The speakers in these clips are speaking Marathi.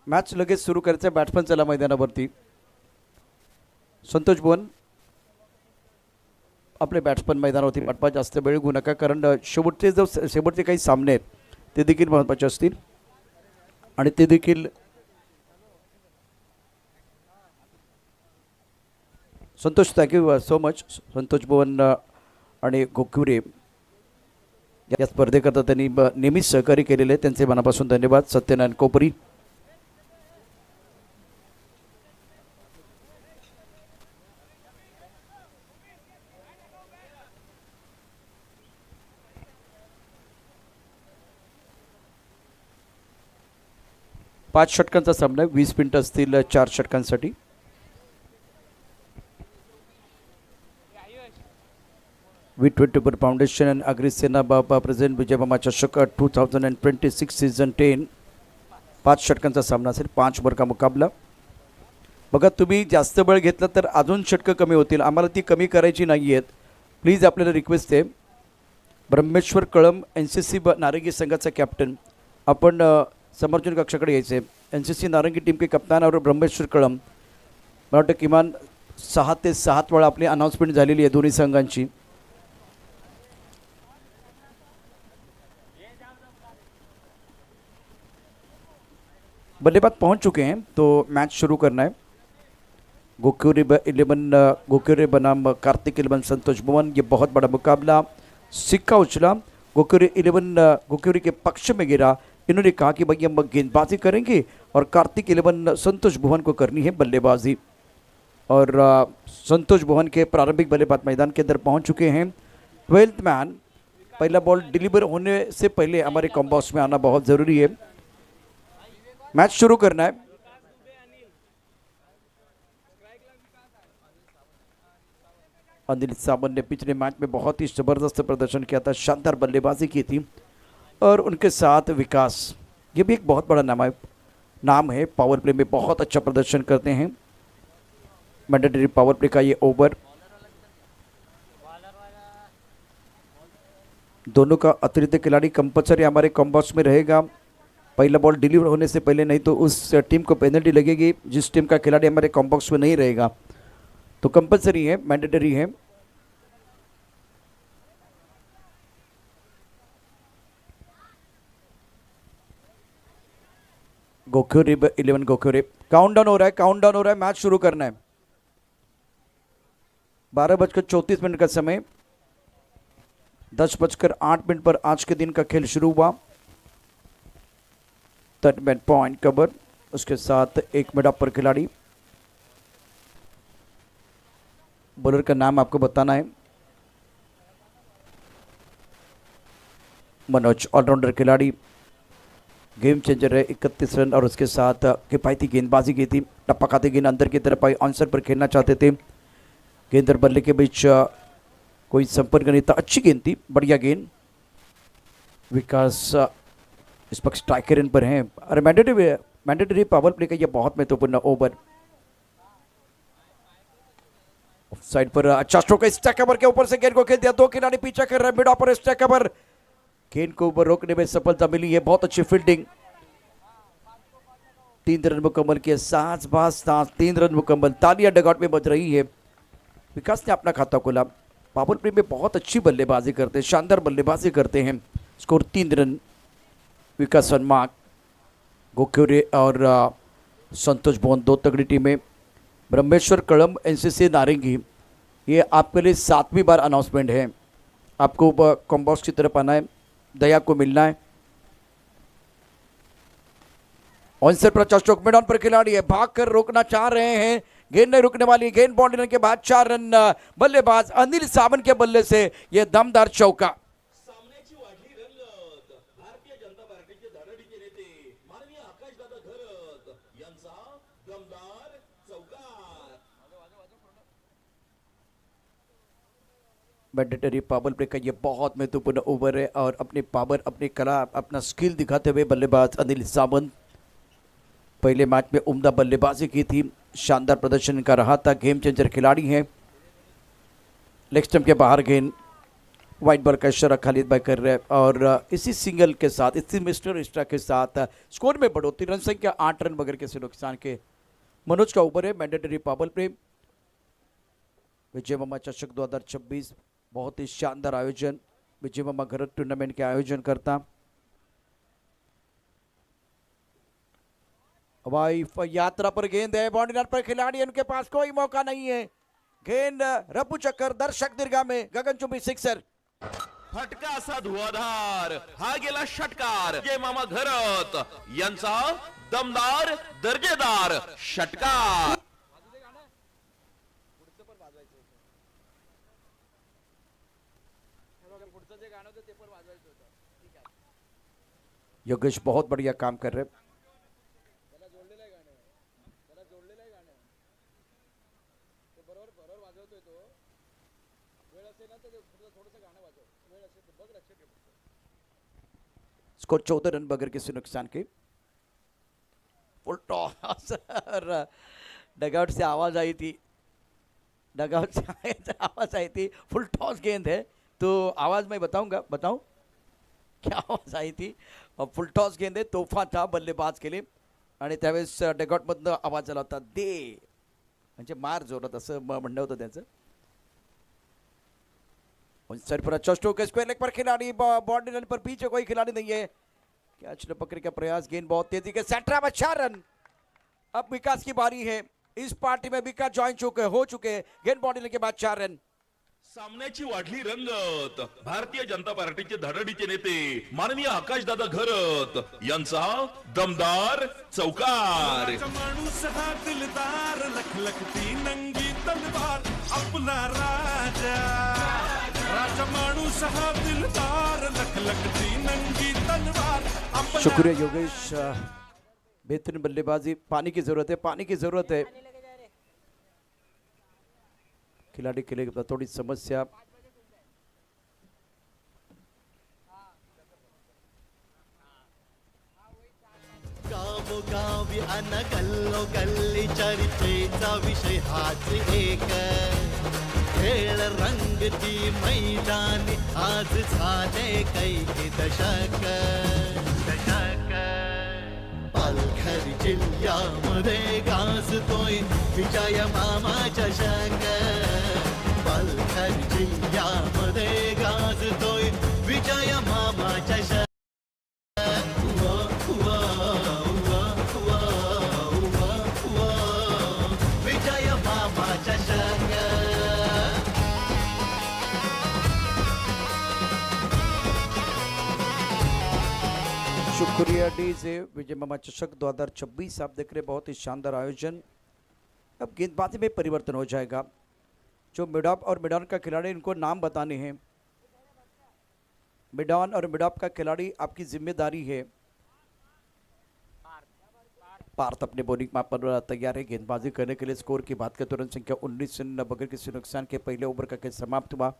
मॅच लगेच सुरू करायचं. बॅट्समन चला मैदानावरती. संतोष भुवन आपले बॅट्समन मैदानावरती पाठवा. जास्त वेळ घेऊ नका, कारण शेवटचे काही सामने आहेत ते देखील महत्त्वाचे असतील आणि ते देखील Santosh. Thank you so much Santosh Bhuvan आणि गोखुरे या स्पर्धेकरता त्यांनी नेहमीच सहकार्य केलेले आहे. त्यांचे मनापासून धन्यवाद. सत्यनारायण कोपरी, पाच षटकांचा सामना, 20 मिनिटं असतील 4 षटकांसाठी. V24 फाउंडेशन and अग्रिसेना बाबा प्रेझेंट विजयमामा चषक 2026 सीझन 10. 5 षटकांचा सामना असेल. 5 ओव्हर का मुकाबला. बघा, तुम्ही जास्त वेळ घेतला तर अजून षटकं कमी होतील. आम्हाला ती कमी करायची नाही आहेत. प्लीज आपल्याला रिक्वेस्ट आहे. ब्रह्मेश्वर कळम NCC नारंगी संघाचा कॅप्टन, आपण समर्जन कक्षाकडे यायचे. NCC नारंगी टीम के कप्तान और ब्रह्मेश्वर कळम, मला वाटतं किमान 6 ते 7 वेळा आपली अनाउन्समेंट झालेली आहे दोन्ही संघांची. बल्लेबाज पहुंच चुके हैं तो मैच शुरू करना है. गोक्योरे बनाम कार्तिक 11 संतोष भुवन. ये बहुत बड़ा मुकाबला. सिक्का उछला, गोक्योरे 11 गोक्योरे के पक्ष में गिरा. इन्होंने कहा कि भाई हम गेंदबाजी करेंगे और कार्तिक 11 संतोष भुवन को करनी है बल्लेबाजी. और संतोष भुवन के प्रारंभिक बल्लेबाज मैदान के अंदर पहुंच चुके हैं. 12th मैन, पहला बॉल डिलीवर होने से पहले हमारे कॉम्बॉक्स में आना बहुत ज़रूरी है. मैच शुरू करना है. अनिल सावंत ने पिछले मैच में बहुत ही ज़बरदस्त प्रदर्शन किया था, शानदार बल्लेबाजी की थी. और उनके साथ विकास, ये भी एक बहुत बड़ा नाम है. पावर प्ले में बहुत अच्छा प्रदर्शन करते हैं. मैंडेटरी पावर प्ले का ये ओवर, दोनों का अतिरिक्त खिलाड़ी कंपल्सरी हमारे कॉम्बॉक्स में रहेगा. पहला बॉल डिलीवर होने से पहले, नहीं तो उस टीम को पेनल्टी लगेगी जिस टीम का खिलाड़ी हमारे कॉम्बॉक्स में नहीं रहेगा. तो कंपल्सरी है, मैंडेटरी है. गोक्योरे 11 गोक्योरे. काउंटडाउन हो रहा है. मैच शुरू करना है. 12:34 का समय. 10:08 पर आज के दिन का खेल शुरू हुआ. 3rd मैन पॉइंट कवर, उसके साथ 1 मिनट पर खिलाड़ी. बॉलर का नाम आपको बताना है. मनोज, ऑलराउंडर खिलाड़ी, गेम चेंजर है. 31 रन और उसके साथ किफ़ायती गेंदबाजी की थी. टप्पा खाते गेंद अंदर की तरफ आई. आंसर पर खेलना चाहते थे. गेंद और बल्ले के बीच कोई संपर्क नहीं था. अच्छी गेंद थी, बढ़िया गेंद. विकास इस पक्ष स्ट्राइकर इन पर हैं. और मैंडेटरी पावर प्ले का ये बहुत महत्वपूर्ण ओवर. साइड पर अच्छा स्ट्रोक है. स्टैक कवर के ऊपर से गेंद को खेल दिया. 2 खिलाड़ी पीछा कर रहे हैं. मिड पर स्टैक कवर, गेंद को ऊपर रोकने में सफलता मिली है. बहुत अच्छी फील्डिंग. 3 रन मुकम्मल किए. 3 रन मुकम्मल. तालियां डगआउट में बज रही है. विकास ने अपना खाता खोला. पावर प्ले में बहुत अच्छी बल्लेबाजी करते हैं, शानदार बल्लेबाजी करते हैं. Score 3 run. विकास सन्मार्क, गोक्योरे और संतोष भुवन, 2 तगड़ी टीमें. ब्रह्मेश्वर कळम NCC नारंगी, ये आपके लिए 7वीं बार अनाउंसमेंट है. आपको कॉम्बॉक्स की तरफ आना है, दया को मिलना है. ऑनसर पर 50 स्ट्रोक. मिड ऑन पर खिलाड़ी है, भागकर रोकना चाह रहे हैं. गेंद नहीं रुकने वाली. गेंद बाउंड्री के बाद 4 रन. बल्लेबाज अनिल सावंत के बल्ले से यह दमदार चौका. मैंडेटरी पावर प्ले का ये बहुत महत्वपूर्ण ओवर है और अपनी पावर, अपनी कला, अपना स्किल दिखाते हुए बल्लेबाज अनिल सावंत. पहले मैच में उम्दा बल्लेबाजी की थी, शानदार प्रदर्शन इनका रहा था. गेम चेंजर खिलाड़ी हैं. लेग स्टंप के बाहर गेंद. वाइट बॉल का इशारा खालिद भाई कर रहे हैं और इसी सिंगल के साथ, इसी मिस्टर एक्स्ट्रा के साथ स्कोर में बढ़ोतरी। रन संख्या 8 रन बगैर किसी नुकसान के। मनोज का ऊपर है मैंडेटरी पावर प्ले। विजय मामा चषक 2026 बहुत ही शानदार आयोजन, विजय मामा घर टूर्नामेंट के आयोजन करता। वाइफ यात्रा पर गेंद है, बाउंड्री लाइन पर खिलाड़ी, उनके पास कोई मौका नहीं है। गेंद रफू चक्कर दर्शक दीर्घा में गगनचुंबी सिक्सर। फटका असा धुआधार हा गेला षटकार विजय मामा घरत यांचा दमदार दर्जेदार षटकार। योगेश बहुत बढ़िया काम कर रहे। स्कोर 14 रन बगैर किसी नुकसान के। फुल टॉस डगआउट से आवाज आई थी, डगआउट से आवाज आई थी। फुल टॉस गेंद है तो आवाज मैं बताऊंगा, बताऊं क्या आवाज आई थी। और फुल टॉस गेंद आहे, तोफा था बल्लेबाज के लिए आणि त्यावेळेस डगआउटमधनं आवाज आला होता दे, म्हणजे मार जोरात असं म्हणणं होतं त्यांचं। सरफराज स्ट्रोक स्क्वायर लेग पर खिलाड़ी, बाउंड्री लाइन पर पीछे कोई खिलाड़ी नहीं है। कैच न पकड़ने का प्रयास, गेंद बहुत तेजी के सेंटर में 4 रन। अब विकास की बारी है, इस पार्टी में विकास ज्वाइन हो चुके। गेंद बाउंड्री लाइन के बाद 4 रन। सामन्याची वाढली रंगत। भारतीय जनता पार्टीचे धडडीचे नेते माननीय आकाशदादा घरत यांचा दमदार चौकार। माणूस हा दिलदार, लखलखती नंगी तलवार आपला राजा। राजा माणूस हा दिलदार, लखलखती नंगी तलवार। शुक्रिया योगेश, बेहतरीन बल्लेबाजी। पानी की जरूरत है, पानी की जरूरत है खिलाड़ी के लिए, थोड़ी समस्या। गावोगावी अन गल्लोगल्ली चर्चेचा विषय हाच एक। खेळ रंगती मैदानी आज झाले कैकी दशक। पालघर जिल्ह्यामध्ये गाजतोय विजय मामा चषक। पालघर जिल्ह्यामध्ये गाजतोय विजय मामा चषक। विजय मामा चषक। शुक्रिया डीजे। विजय मामा चषक 2026 आप देख रहे, बहुत ही शानदार आयोजन। अब गेंदबाजी में परिवर्तन हो जाएगा। जो मिडॉप और मिडॉन का खिलाड़ी, इनको नाम बताने हैं। मिडॉन और मिडॉप का खिलाड़ी आपकी जिम्मेदारी है। पार्थ अपने बॉलिंग माप पर तैयार है गेंदबाजी करने के लिए। स्कोर की बात करें तो रन संख्या 19 रन बगैर किसी नुकसान के पहले ओवर का खेल समाप्त हुआ।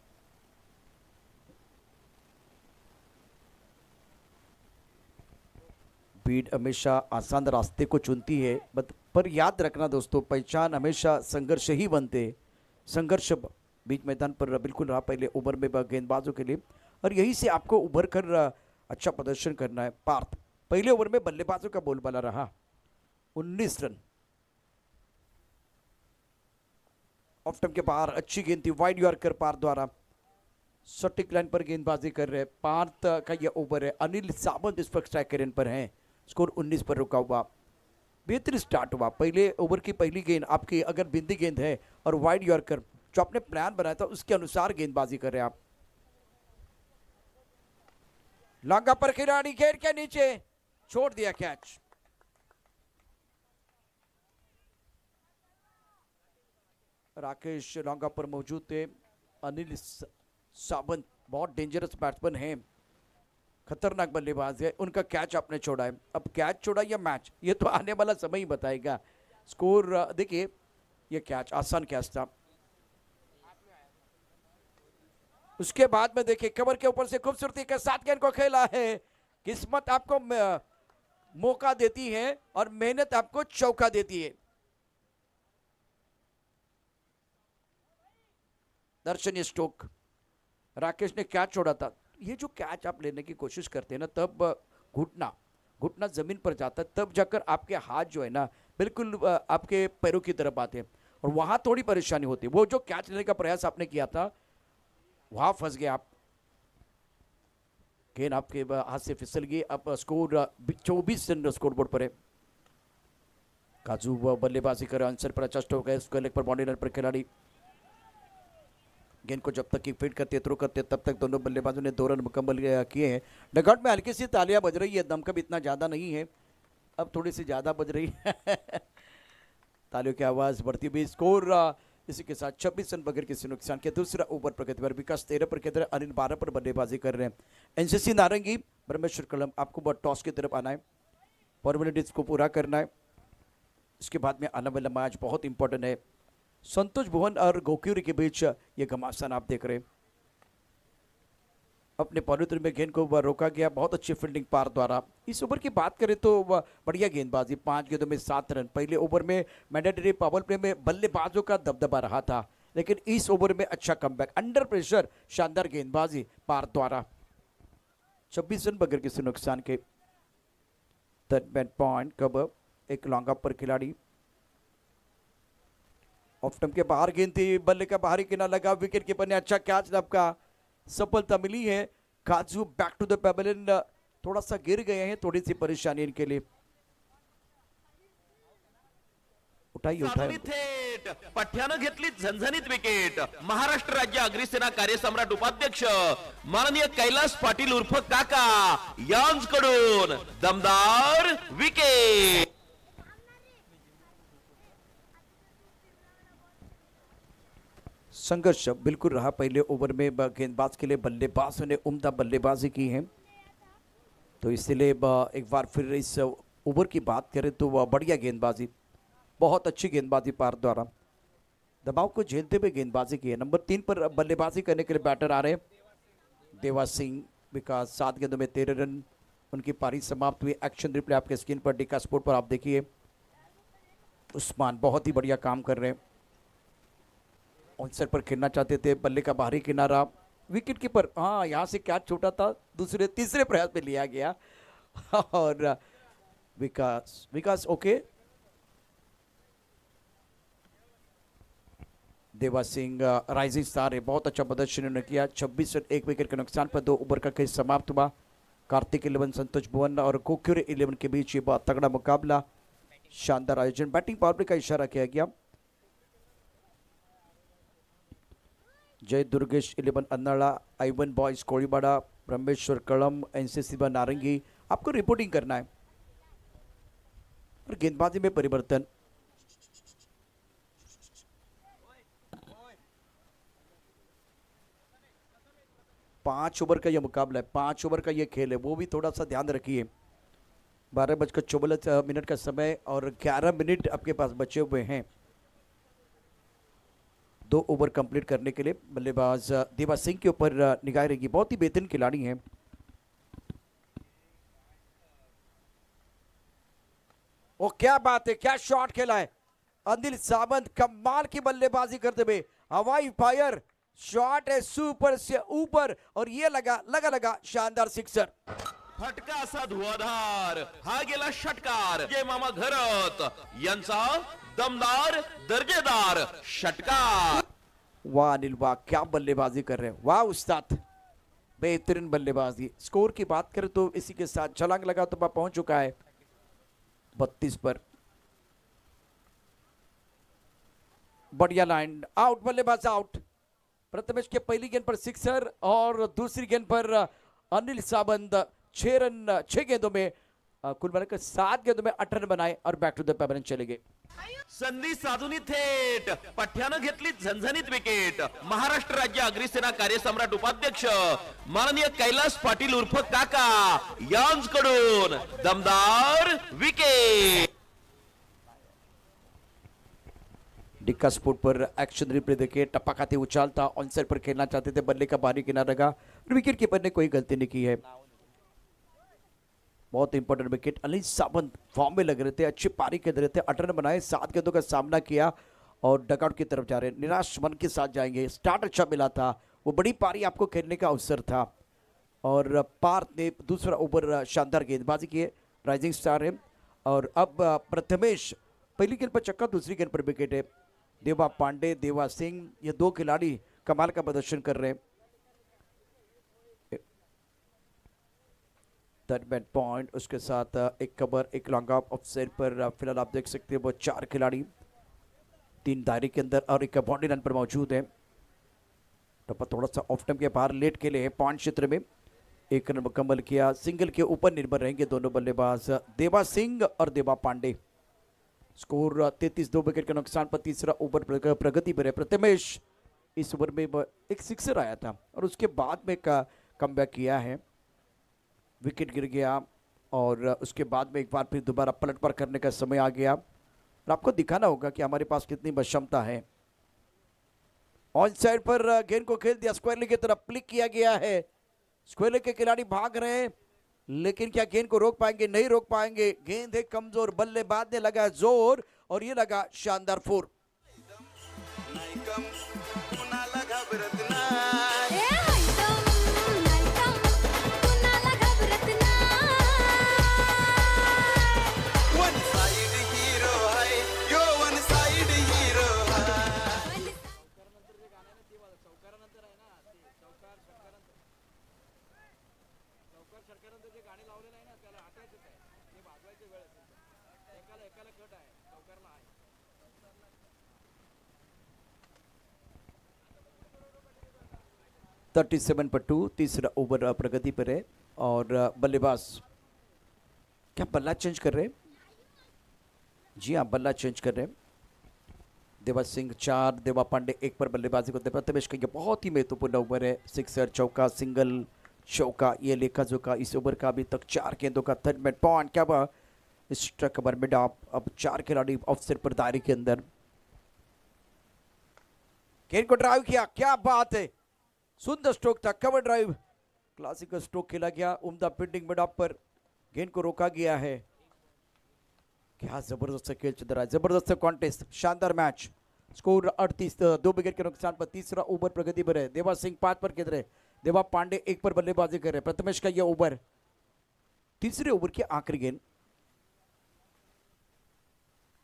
भीड़ हमेशा आसान रास्ते को चुनती है, पर याद रखना दोस्तों, पहचान हमेशा संघर्ष ही बनते। संघर्ष बीच मैदान पर बिल्कुल रहा पहले ओवर में गेंदबाजों के लिए, और यही से आपको उभर कर अच्छा प्रदर्शन करना है। पार्थ पहले ओवर में बल्लेबाजों का बोलबाला रहा, 19 रन। ऑफ टाइम के बाहर अच्छी गेंद थी, वाइड यॉर्कर पार्थ द्वारा। सटीक लाइन पर गेंदबाजी कर रहे हैं। पार्थ का यह ओवर है। अनिल सावंत इस पर स्ट्राइक रेन पर हैं। स्कोर 19 पर रुका हुआ। बेहतरीन स्टार्ट हुआ। पहले ओवर की पहली गेंद आपकी अगर बिंदी गेंद है और वाइड यॉर्कर, जो आपने प्लान बनाया था उसके अनुसार गेंदबाजी कर रहे हैं आप। लांगा पर खिलाड़ी घेर के नीचे छोड़ दिया कैच। राकेश लांगा पर मौजूद थे। अनिल सावंत बहुत डेंजरस बैट्समैन हैं, खतरनाक बल्लेबाज है। उनका कैच आपने छोड़ा है। अब कैच छोड़ा या मैच, ये तो आने वाला समय ही बताएगा। स्कोर देखिए, ये कैच आसान कैच था। उसके बाद में देखिए कवर के ऊपर से खूबसूरती के साथ गेंद को खेला है। किस्मत आपको मौका देती है और मेहनत आपको चौका देती है। दर्शनीय स्ट्रोक। राकेश ने कैच छोड़ा था। ये जो कैच आप लेने की कोशिश करते हैं ना, तब घुटना घुटना जमीन पर जाता है, तब जाकर आपके हाथ जो है ना बिल्कुल आपके पैरों की तरफ आते हैं और वहां थोड़ी परेशानी होती है। वो जो कैच लेने का प्रयास आपने किया था वहां फंस गए आप, गेंद आपके हाथ से फिसल गई। अब स्कोर 24 रन स्कोर बोर्ड पर है। काजू बल्लेबाजी करे, आंसर पर अच्छा स्ट्रोक है, उसके लेग पर बाउंड्री लाइन पर खिलाड़ी गेंद को जब तक की फीड करते थ्रो करते तब तक दोनों बल्लेबाजों ने 2 रन मुकम्मल किए हैं। डगआउट में हल्की सी तालियां बज रही है, दमकम इतना ज़्यादा नहीं है, अब थोड़ी सी ज़्यादा बज रही है तालियों की आवाज़ बढ़ती हुई। स्कोर इसी के साथ 26 रन बगैर किसी नुकसान के। दूसरा ओवर प्रगति पर विकास 13 पर खेल रहे, अनिल 12 पर बल्लेबाजी कर रहे हैं। एनसीसी नारंगी ब्रह्मेश्वर कलम, आपको टॉस की तरफ आना है, फॉर्मेलिटीज को पूरा करना है, इसके बाद में आने वाला मैच बहुत इंपॉर्टेंट है। संतोष भुवन और गोक्यूरी के बीच ये घमासान आप देख रहे हैं। अपने पॉलिट्री में गेंद को रोका गया, बहुत अच्छी फील्डिंग पार द्वारा। इस ओवर की बात करें तो बढ़िया गेंदबाजी, 5 गेंदों में 7 रन। पहले ओवर में मैंडेटरी पावर प्ले में बल्लेबाजों का दबदबा रहा था, लेकिन इस ओवर में अच्छा कमबैक, अंडर प्रेशर शानदार गेंदबाजी पार द्वारा। 26 रन बगैर किसी नुकसान के। थर्ड मैन पॉइंट कब एक लॉन्ग अप पर खिलाड़ी, ऑफ स्टंप के बाहर गेंद थी, बल्ले का बाहरी किनारा लगा, विकेट कीपर ने अच्छा कैच का सफलता मिली है। काजू बैक टू द पेवेलियन, थोड़ा सा गिर गए हैं, थोड़ी सी परेशानी इनके लिए। उठाई थेट पठ्यानं घेतली झणझणीत विकेट। महाराष्ट्र राज्य अग्निसेना कार्यसम्राट उपाध्यक्ष माननीय कैलास पाटील उर्फ काका यांकडून दमदार विकेट। संघर्ष बिल्कुल रहा पहले ओवर में, गेंदबाज के लिए बल्लेबाजों ने उम्दा बल्लेबाजी की है, तो इसलिए एक बार फिर इस ओवर की बात करें तो वह बढ़िया गेंदबाजी, बहुत अच्छी गेंदबाजी पार द्वारा, दबाव को झेलते हुए गेंदबाजी की है। नंबर 3 पर बल्लेबाजी करने के लिए बैटर आ रहे हैं देवा सिंह विकास, 7 गेंदों में 13 रन, उनकी पारी समाप्त हुई। एक्शन रिप्ले आपके स्क्रीन पर डिका स्पोर्ट पर आप देखिए। उस्मान बहुत ही बढ़िया काम कर रहे हैं, ऑनसेट पर खेलना चाहते थे, बल्ले का बाहरी किनारा, विकेट कीपर हाँ यहाँ से कैच छूटा था, तीसरे प्रयास में लिया गया और विकास ओके। देवा सिंह राइजिंग स्टार है, बहुत अच्छा प्रदर्शन उन्होंने किया। 26 रन 1 विकेट के नुकसान पर 2 ओवर का खेल समाप्त हुआ। कार्तिक 11 संतोष भुवन और कोक्यूरे 11 के बीच ये बहुत तगड़ा मुकाबला, शानदार आयोजन। बैटिंग पावर प्ले का इशारा किया गया। जय दुर्गेश 11 अन्नाड़ा, आइवन बॉयज कोड़ीबाड़ा, ब्रह्मेश्वर कलम, एनसीसी नारंगी, आपको रिपोर्टिंग करना है। और गेंदबाजी में परिवर्तन, पांच ओवर का यह मुकाबला है, 5 ओवर का यह खेल है, वो भी थोड़ा सा ध्यान रखिए। 12:44 का समय और 11 मिनट आपके पास बचे हुए हैं 2 ओवर कंप्लीट करने के लिए। बल्लेबाज देवा सिंह के ऊपर निगाह रहेगी, बहुत ही बेहतरीन खिलाड़ी हैं। ओ क्या बात है, क्या शॉट खेला है अनिल सावंत, कमाल की बल्लेबाजी करते हुए, हवाई फायर शॉट है सुपर से ऊपर और ये लगा शानदार सिक्सर। फटका असा धुआधार, हा गेला षटकार। जय मामा घरत यांचा दमदार दर्जेदार षटकार। वाह अनिल वाह, क्या बल्लेबाजी कर रहे हैं, वाह उस्ताद, बेहतरीन बल्लेबाजी। स्कोर की बात करें तो इसी के साथ छलांग लगा तो पहुंच चुका है 32 पर। बढ़िया लाइन आउट, बल्लेबाज आउट। प्रथमेश के पहली गेंद पर सिक्सर और दूसरी गेंद पर अनिल सावंत 6 रन 6 गेंदों में कुल मिलाकर 7 गेंदों में 8 रन बनाए और बैक टू द पेवेलियन चले गए। संधी साधुनी थेट पठ्यानं घेतली झणझणीत विकेट। महाराष्ट्र राज्य अग्निसेना कार्यसम्राट उपाध्यक्ष माननीय कैलास पाटील उर्फ काका यांकडून दमदार विकेट। डिक्का स्पोर्ट पर एक्शन रिप्ले देखिए, टप्पा खाते उछालता, ऑनसाइड पर खेलना चाहते थे, बल्ले का बाहरी किनारा लगा, विकेट कीपर ने कोई गलती नहीं की है। बहुत important wicket. Anil Sawant form में लग रहे थे, अच्छी पारी खेल रहे थे, 8 रन बनाए, 7 गेंदों का सामना किया और डगआउट की तरफ जा रहे हैं, निराश मन के साथ जाएंगे। स्टार्ट अच्छा मिला था, वो बड़ी पारी आपको खेलने का अवसर था और पार्थ ने दूसरा ओवर शानदार गेंदबाजी की है, राइजिंग स्टार है। और अब प्रथमेश पहली गेंद पर छक्का, दूसरी गेंद पर विकेट है। देवा पांडे, देवा सिंह, ये दो खिलाड़ी कमाल का प्रदर्शन कर रहे हैं। थर्ड पॉइंट, उसके साथ एक कवर, एक लॉन्ग ऑफ साइड पर फिलहाल आप देख सकते हैं वो 4 खिलाड़ी 3 दायरे के अंदर और एक बाउंड्री लाइन पर मौजूद है। टप्पा थोड़ा सा ऑफ टाइम के बाहर लेट के लिए पॉइंट क्षेत्र में 1 रन मुकम्मल किया। सिंगल के ऊपर निर्भर रहेंगे दोनों बल्लेबाज देवा सिंह और देवा पांडे। स्कोर 33, 2 विकेट के नुकसान पर तीसरा ओवर प्रगति पर है। प्रथमेश इस ओवर में एक सिक्सर आया था और उसके बाद में कमबैक किया है, विकेट गिर गया और उसके बाद में एक बार फिर दोबारा पलटवार करने का समय आ गया और आपको दिखाना होगा कि हमारे पास कितनी क्षमता है। ऑन साइड पर गेंद को खेल दिया, स्क्वायर की तरफ प्लिक किया गया है। स्क्वायर के खिलाड़ी भाग रहे हैं लेकिन क्या गेंद को रोक पाएंगे? नहीं रोक पाएंगे। गेंद है कमजोर, बल्लेबाज ने लगा जोर और ये लगा शानदार 4। थर्टी 37 पर 2, तीसरा ओवर प्रगति पर है और बल्लेबाज क्या बल्ला चेंज कर रहे हैं? जी हाँ, बल्ला चेंज कर रहे हैं। देवा सिंह 4, देवा पांडे 1 पर बल्लेबाजी करते हैं। प्रथमेश का ये बहुत ही महत्वपूर्ण ओवर है, सिक्सर, चौका, सिंगल, चौका, ये लेखा जोखा। इस ओवर का अभी तक 4 गेंदों का थर्ड पॉइंट, क्या वह स्ट्राइक ओवर मिड ऑफ। अब 4 खिलाड़ी ऑफसेट पर दायरे के अंदर, गेंद को ड्राइव किया, क्या बात है, सुंदर स्ट्रोक था, कवर ड्राइव, क्लासिकल स्ट्रोक खेला गया, उम्दा फील्डिंग मिड ऑफ पर गेंद को रोका गया है। क्या जबरदस्त खेल चल रहा है, जबरदस्त कॉन्टेस्ट, शानदार मैच। स्कोर 38, 2 विकेट के नुकसान पर तीसरा ओवर प्रगति पर है। देवा सिंह 5 पर खेल रहे, देवा पांडे 1 पर बल्लेबाजी कर रहे। प्रथमेश का यह ओवर, तीसरे ओवर की आखिरी गेंद,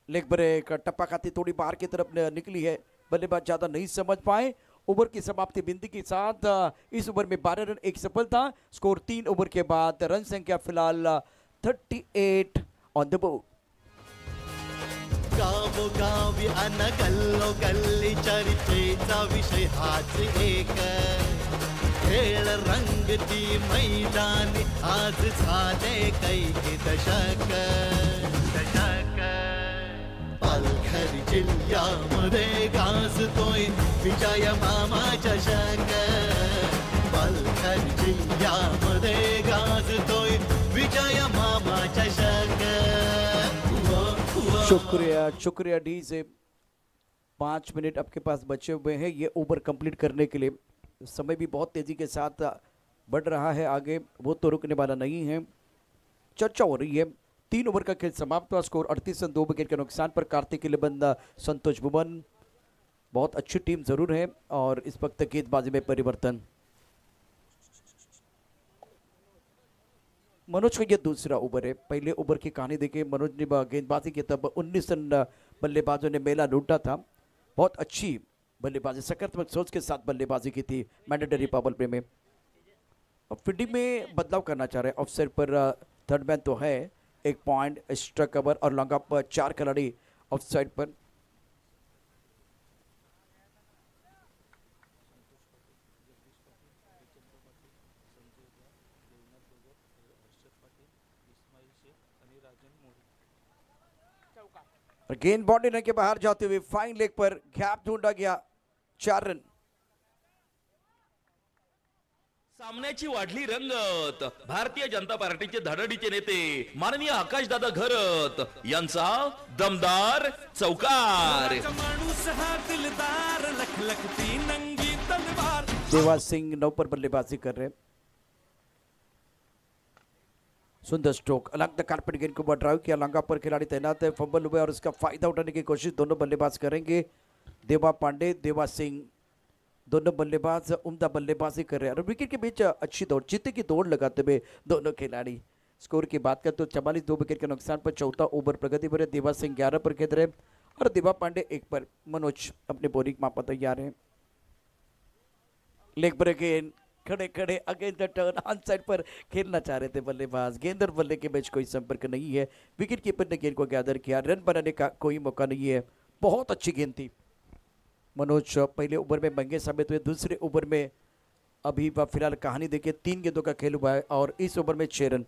लेग ब्रेक, टप्पा खाती थोड़ी बाहर की तरफ निकली है, बल्लेबाज ज्यादा नहीं समझ पाए। ओवर की समाप्ति बिंदी के साथ इस ओवर में 12 रन, एक सफलता। स्कोर 3 ओवर के बाद रन संख्या फिलहाल 38 ऑन द बोर्ड। गावोगावी अन गल्लोगल्ली चर्चेचा विषय हाच एक, खेळ रंगती मैदानी आज झाले कैक दशक दशक। पालघर जिल्ह्यामध्ये गाजतोय विजय मामा चषक, पालघर जिल्ह्यामध्ये गाजतोय विजय मामा चषक। शुक्रिया शुक्रिया डी से। 5 मिनट आपके पास बचे हुए हैं ये ओवर कंप्लीट करने के लिए। समय भी बहुत तेजी के साथ बढ़ रहा है आगे, वो तो रुकने वाला नहीं है। चर्चा हो रही है, 3 ओवर का खेल समाप्त हुआ। स्कोर 38 रन, 2 विकेट के नुकसान पर। कार्तिक इलेबंद, संतोष भुवन, बहुत अच्छी टीम जरूर है और इस वक्त गेंदबाजी में परिवर्तन। मनोज का यह दूसरा ओवर है। पहले ओवर की कहानी देखिए, मनोज ने गेंदबाजी की तब 19 रन बल्लेबाजों ने मेला लूटा था। बहुत अच्छी बल्लेबाजी, सकारात्मक सोच के साथ बल्लेबाजी की थी मैंडेटरी पावर प्ले में। अब फील्डिंग में बदलाव करना चाह रहे हैं। ऑफसाइड पर थर्ड मैन तो है, 1 पॉइंट, एक्स्ट्रा कवर और लॉन्ग ऑफ 4 खिलाड़ी ऑफसाइड पर। गेंद बाउंड्री लाइन के बाहर जाते हुए फाइन लेग पर गैप ढूंढा गया, 4 रन। सामन्याची वाढली रंगत। भारतीय जनता पार्टीचे धडडीचे नेते माननीय आकाशदादा घरत यांचा दमदार चौकार। माणूस हा दिलदार, लखलखती नंगी तलवार। देवा सिंह 9 पर बल्लेबाजी कर रहे। सुंदर स्ट्रोक, अलग द कारपेट गेंद को ड्राइव किया, लंगा पर खिलाड़ी तैनात है, फंबल हुए और इसका फायदा उठाने की कोशिश दोनों बल्लेबाज करेंगे। देवा पांडे, देवा सिंह दोनों बल्लेबाज उम्दा बल्लेबाजी कर रहे हैं और विकेट के बीच अच्छी दौड़ जीते की दौड़ लगाते हुए दोनों खिलाड़ी। स्कोर की बात करें तो 44 2 विकेट के नुकसान पर चौथा ओवर प्रगति पर है। देवा सिंह 11 पर खेल रहे और दिवा पांडे 1 पर। मनोज अपने बोरिंग मापा तैयार है। लेग ब्रेक गेंद खड़े खड़े against the turn on side पर खेलना चाह रहे थे बल्लेबाज। गेंद और बल्ले के बीच कोई संपर्क नहीं है। विकेट कीपर ने गेंद को गैदर किया। रन बनाने का कोई मौका नहीं है। बहुत अच्छी गेंद थी। मनोज पहले ओवर में महंगे साबित हुए। दूसरे ओवर में अभी फिलहाल कहानी देखिए 3 गेंदों का खेल हुआ है और इस ओवर में 6 रन।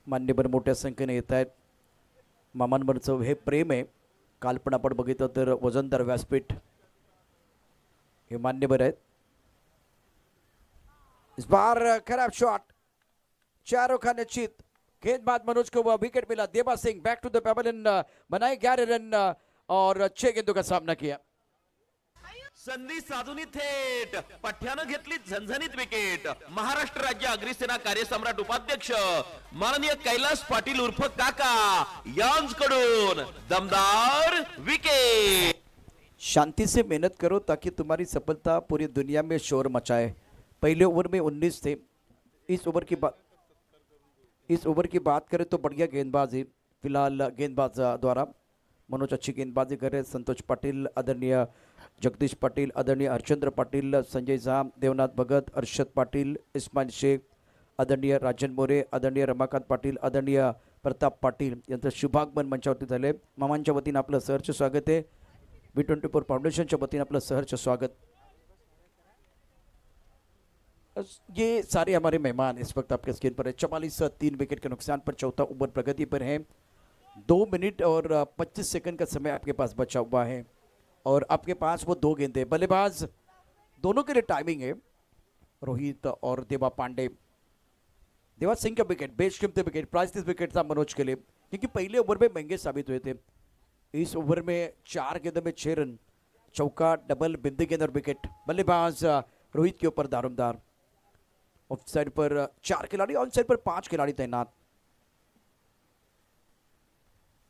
मान्यवर मोठ्या संख्येने येत आहेत। मामांवरचं हे प्रेम आहे। कालपण आपण बघितलं तर वजनदार व्यासपीठ हे मान्यवर आहेत। इस बार खराब शॉट चारों का निश्चित। गेंदबाज मनोज को वह विकेट मिला। देवा सिंह बैक टू द पेबल बनाए 11 रन और 6 गेंदों का सामना किया। संधी साधूनी थेट पठ्यानं घेतली झणझणीत विकेट। महाराष्ट्र राज्य अग्निसेना कार्यसम्राट उपाध्यक्ष माननीय कैलास पाटील उर्फ काका यांकडून दमदार विकेट। शांति से मेहनत करो ताकि तुम्हारी सफलता पूरी दुनिया में शोर मचाए। पहले ओवर में 19 थे। इस ओवर की बात करें तो बढ़िया गेंदबाजी फिलहाल गेंदबाज द्वारा। मनोज अच्छी गेंदबाजी कर रहे। संतोष पाटिल, आदरणीय जगदीश पाटिल, आदरणीय हरचंद्र पाटिल, संजय झा, देवनाथ भगत, अर्षद पाटिल, इस्माइल शेख, आदरणीय राजन मोरे, आदरणीय रमाकांत पाटिल, आदरणीय प्रताप पाटिल यांचं शुभागमन मंचावरती झाले। मामांच्या वतीनं आपलं सहर्ष स्वागत आहे। V24 फाउंडेशनच्या वतीने आपलं सहर्ष स्वागत। ये सारे हमारे मेहमान इस वक्त आपके स्क्रीन पर है। 44 3 विकेट के नुकसान पर चौथा ओवर प्रगति पर है। 2 मिनट और 25 सेकंड का समय आपके पास बचा हुआ है और आपके पास वो 2 गेंदें। बल्लेबाज दोनों के लिए टाइमिंग है। रोहित और देवा पांडे। देवा सिंह का विकेट बेशकीमती विकेट प्राइसलेस विकेट था मनोज के लिए क्योंकि पहले ओवर में महंगे साबित हुए थे। इस ओवर में 4 गेंदों में 6 रन, चौका, डबल, बिंदी गेंद और विकेट। बल्लेबाज रोहित के ऊपर दारोमदार। ऑफ साइड पर 4 खिलाड़ी, ऑन साइड पर 5 खिलाड़ी तैनात।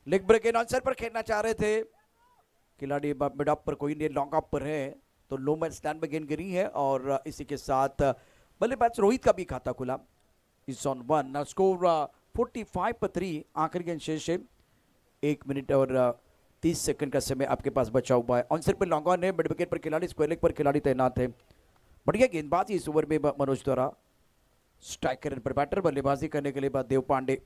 लेग ब्रेक ऑन साइड पर खेलना चाह रहे थे खिलाड़ी। मिड ऑफ पर कोई नहीं, लॉन्ग ऑफ पर है तो लो मैच स्टैंड में गेंद गिरी है और इसी के साथ बल्लेबाज रोहित का भी खाता खुला। इस ऑन 1 स्कोर 45 पर 3। आखिरी गेंद शेष है। 1 मिनट और 30 सेकंड का समय आपके पास बचा हुआ है। ऑन साइड पर लॉन्ग ऑन है। मिड विकेट पर खिलाड़ी, स्क्वायर लेग पर खिलाड़ी तैनात है। बढ़िया गेंदबाजी इस ओवर में मनोज द्वारा। स्ट्राइकर पर बैटर बल्लेबाजी करने के लिए बाद देव पांडे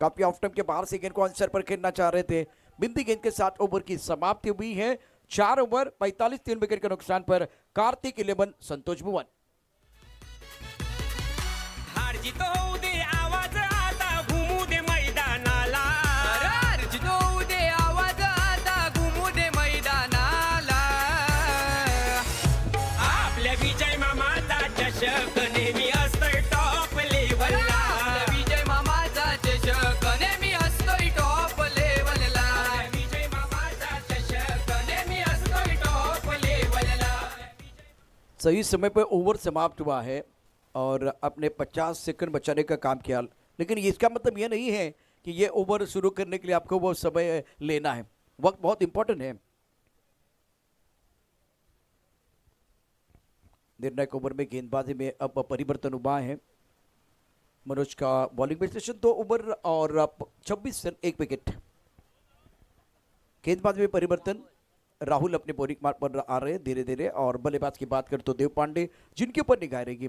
काफी ऑफ टाइम के बाहर से गेंद को आंसर पर खेलना चाह रहे थे। बिंदी गेंद के साथ ओवर की समाप्ति हुई है। 4 ओवर 45 3 विकेट के नुकसान पर कार्तिक 11 संतोष भुवन। हार जीत होऊ दे आवाज आता घुमू दे मैदानाला। हार जीत होऊ दे आवाज आता घुमू दे मैदानाला। आपल्या विजय मामाचा चषक नेहमी असतोय टॉप लेवलला। विजय मामाचा चषक नेहमी असतोय टॉप लेवलला। विजय मामाचा चषक नेहमी असतोय टॉप लेवलला। सही समय पर ओवर समाप्त हुआ है और अपने 50 सेकंड बचाने का काम किया। लेकिन इसका मतलब यह नहीं है कि ये ओवर शुरू करने के लिए आपको वो समय लेना है। वक्त बहुत इंपॉर्टेंट है। निर्णायक ओवर में गेंदबाजी में अब परिवर्तन हुआ है। मनोज का बॉलिंग विश्लेषण 2 ओवर और 26 रन 1 विकेट। गेंदबाजी में परिवर्तन। राहुल अपने बॉलिंग मार्ग पर आ रहे हैं धीरे धीरे। और बल्लेबाज की बात करें तो देव पांडे जिनके ऊपर निगाह रहेगी।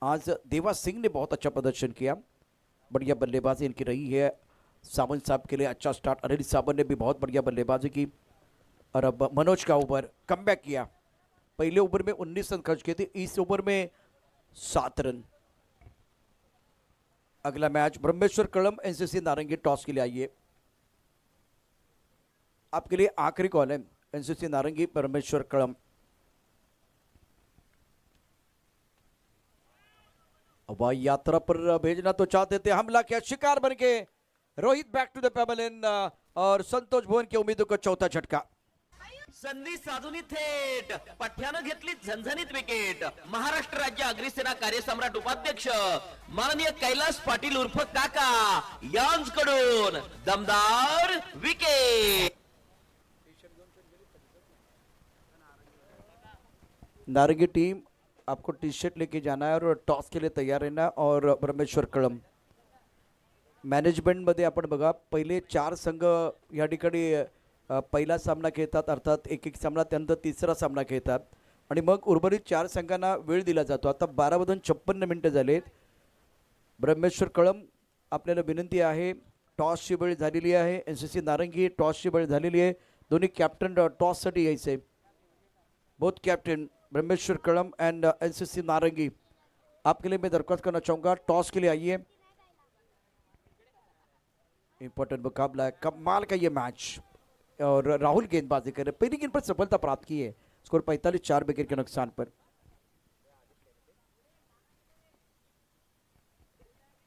आज देवा सिंह ने बहुत अच्छा प्रदर्शन किया। बढ़िया बल्लेबाजी इनकी रही है। सावंत साहब के लिए अच्छा स्टार्ट। अनिल सावंत ने भी बहुत बढ़िया बल्लेबाजी की। और अब मनोज का ओवर कमबैक किया। पहले ओवर में 19 रन खर्च किए थे। इस ओवर में 7 रन। अगला मैच ब्रह्मेश्वर कड़म एनसीसी नारंगी टॉस के लिए आइए। आपके लिए आखिरी कॉल है। एनसीसी नारंगी ब्रह्मेश्वर कड़म। हवाई यात्रा पर भेजना तो चाहते थे, हमला किया, शिकार बन के Rohit back to the pavilion इन और संतोष भुवन की उम्मीदों का चौथा झटका। संधी साधूनी थेट पठ्यानं घेतली झणझणीत विकेट। महाराष्ट्र राज्य अग्निसेना कार्यसम्राट उपाध्यक्ष माननीय कैलास पाटील उर्फ काका यांकडून दमदार विकेट। नारंगी टीम आपको टी शर्ट लेके जाना है और टॉस के लिए तयार रहना. और ब्रह्मेश्वर कळम मॅनेजमेंटमध्ये आपण बघा पहिले 4 संघ या ठिकाणी पहिला सामना खेळतात, अर्थात एक एक सामना, त्यानंतर तिसरा सामना खेळतात आणि मग उर्वरित 4 संघांना वेळ दिला जातो. आता 12:56 मिनिटं झालेत. ब्रह्मेश्वर कळम आपल्याला विनंती आहे, टॉसची वेळ झालेली आहे. NCC नारंगी टॉसची वेळ झालेली आहे. दोन्ही कॅप्टन टॉससाठी यायचे. बोथ कैप्टन ब्रह्मेश्वर कळम एंड NCC नारंगी, आपके लिए मैं दरख्वास्त करना चाहूँगा, टॉस के लिए आइए. इंपॉर्टेंट मुकाबला है, कमाल का ये मैच. और राहुल गेंदबाजी कर रहे, पहली गेंद पर सफलता प्राप्त की है. स्कोर 45 विकेट के नुकसान पर.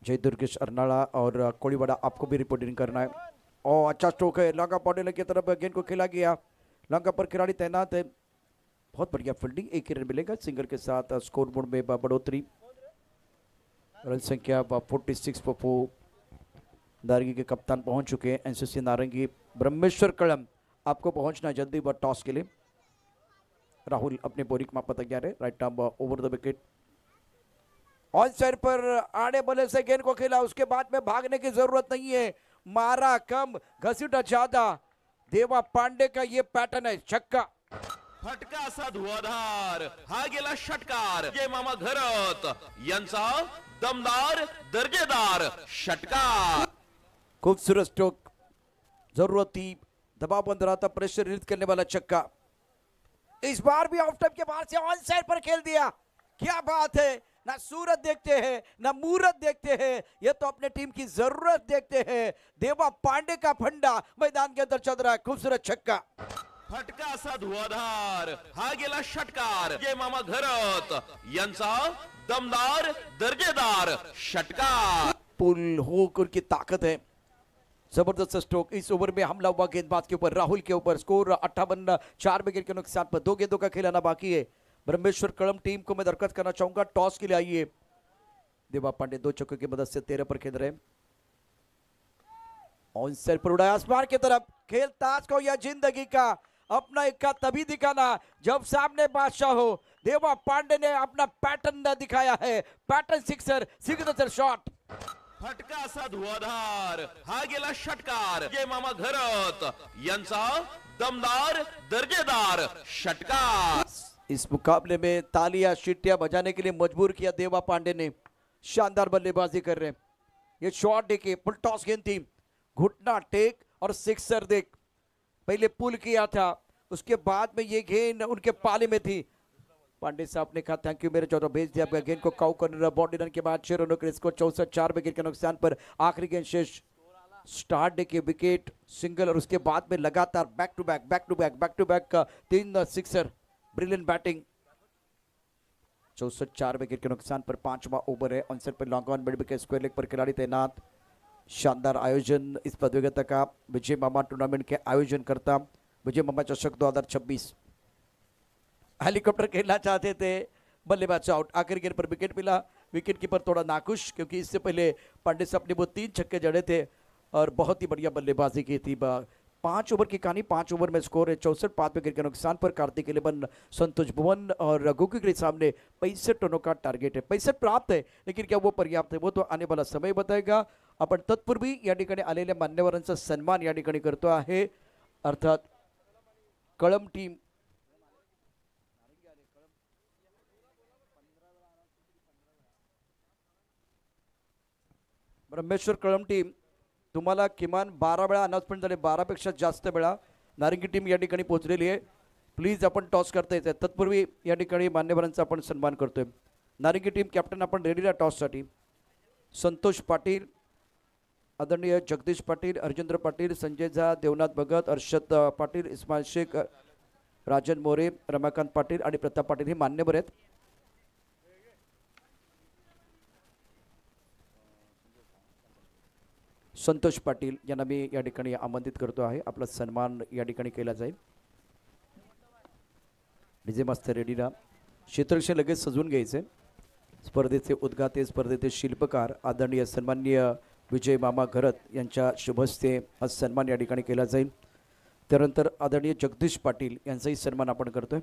जय दुर्गेश अर्नाड़ा और कोड़ीवाड़ा आपको भी रिपोर्टिंग करना है. और अच्छा स्ट्रोक है, लंका पौडेल की तरफ गेंद को खेला गया. लंका पर खिलाड़ी तैनात है. बहुत बढ़िया फील्डिंग, एक ही रन मिलेगा. सिंगल के साथ स्कोर बोर्ड में बढ़ोतरी. रन संख्या 46 पर 4. नारंगी के कप्तान पहुंच चुके हैं. NCC नारंगी ब्रह्मेश्वर कळम आपको पहुंचना जल्दी व टॉस के लिए. राहुल अपने बोरिक मापा तैयार है. Right arm over the wicket. On side पर आड़े बल्ले से गेंद को खेला, उसके बाद में भागने की जरूरत नहीं है. मारा कम, घसीटा ज्यादा. देवा पांडे का ये पैटर्न है. छक्का. फटका असा धुआधार, हा गेला षटकार. जय मामा घरत यांचा दमदार दर्जेदार षटकार. खूबसूरत स्ट्रोक, जरूरत थी. दबाव बंद रहा था, प्रेशर रिलीज करने वाला छक्का. इस बार भी ऑफ टाइम के बाहर से ऑन साइड पर खेल दिया. क्या बात है. ना सूरत देखते हैं ना मूरत देखते हैं, ये तो अपने टीम की जरूरत देखते हैं. देवा पांडे का फंडा मैदान के अंदर चल रहा है. खूबसूरत छक्का. फटका असा धुआधार, हा गेला षटकार. जय मामा घरत यांचा दमदार दर्जेदार षटकार. पुल होक उनकी ताकत है. जबरदस्त स्ट्रोक. इस ओवर में हमला हुआ गेंदबाज के ऊपर, राहुल के ऊपर. स्कोर 58 विकेट के नुकसान पर. 2 गेंदों का खिलाना बाकी है. ब्रह्मेश्वर कळम टीम को मैं दरख्वास्त करना चाहूंगा, टॉस के लिए आइए. देवा पांडे 2 छक्कों की मदद से 13 पर खेल रहे. ऑन साइड पर उड़ाया आसमान की तरफ. खेल ताज को या जिंदगी का अपना इक्का तभी दिखाना जब सामने बादशाह हो. देवा पांडे ने अपना पैटर्न दिखाया है. Pattern sixer, signature shot. फटका असा धुआधार, हा गेला षटकार. जय मामा घरत यांचा दमदार दर्जेदार षटकार. इस मुकाबले में तालियां सीटियां बजाने के लिए मजबूर किया देवा पांडे ने. शानदार बल्लेबाजी कर रहे हैं. ये शॉट देखिए, फुल टॉस गेंद थी. घुटना टेक और सिक्सर देख. पहले पुल किया था, उसके बाद में ये गेंद उनके पाले में थी. पांडे साहब ने कहा थैंक यू मेरे चौथा भेज दिया. आपका गेंद को काउ कर बॉडी रन के बाद 6 रनों के स्कोर 64 विकेट के नुकसान पर. आखिरी गेंद शेष. स्टार्ट डे के विकेट, सिंगल और उसके बाद में लगातार बैक टू बैक का 3 सिक्सर. Brilliant batting. 64 विकेट के नुकसान पर 5वां ओवर है. ऑन साइड पर long on mid wicket square leg पर खिलाड़ी तैनात. शानदार आयोजन इस प्रतियोगिता का विजय मामा टूर्नामेंट के आयोजन करता विजय मामा चषक 2026. हेलीकॉप्टर खेलना चाहते थे, बल्लेबाज आउट. आखिर गेंद पर विकेट मिला. विकेट कीपर थोड़ा नाखुश, क्योंकि इससे पहले पांडे साहब ने वो 3 छक्के जड़े थे और बहुत ही बढ़िया बल्लेबाजी की थी. 5 ओवर की कहानी. 5 ओवर में स्कोर है 64. 5 विकेट के नुकसान पर. कार्तिक 11, संतोष भुवन और गोकुल के सामने 65 रनों का टारगेट है. 65 प्राप्त है, लेकिन क्या वो पर्याप्त है, वो तो आने वाला समय बताएगा. आपण तत्पूर्वी या ठिकाणी आलेल्या मान्यवरांचा सन्मान या ठिकाणी करतो आहे. अर्थात कळम टीम ब्रह्मेश्वर कळम टीम तुम्हाला किमान 12 वेळा अनाउन्समेंट झाले, 12 पेक्षा जास्त वेळा नारंगी टीम या ठिकाणी पोहोचलेली आहे. प्लीज आपण टॉस करता येते. तत्पूर्वी या ठिकाणी मान्यवरांचा आपण सन्मान करतोय. नारंगी टीम कॅप्टन आपण रेडीला टॉससाठी. संतोष पाटील, आदरणीय जगदीश पाटील, अर्जेंद्र पाटील, संजय झा, देवनाथ भगत, अर्षद पाटील, इस्माईल शेख, राजन मोरे, रमाकांत पाटील आणि प्रताप पाटील हे मान्यवर आहेत. संतोष पाटील यांना मी या ठिकाणी आमंत्रित करतो आहे. आपला सन्मान या ठिकाणी केला जाईल. विजय मास्तर रेडीला. क्षेत्ररक्षण लगेच सजवून घ्यायचे. स्पर्धेचे उद्घाते, स्पर्धेचे शिल्पकार आदरणीय सन्माननीय विजय मामा घरत यांच्या शुभहस्ते हा सन्मान या ठिकाणी केला जाईल. त्यानंतर आदरणीय जगदीश पाटील यांचाही सन्मान आपण करतोय.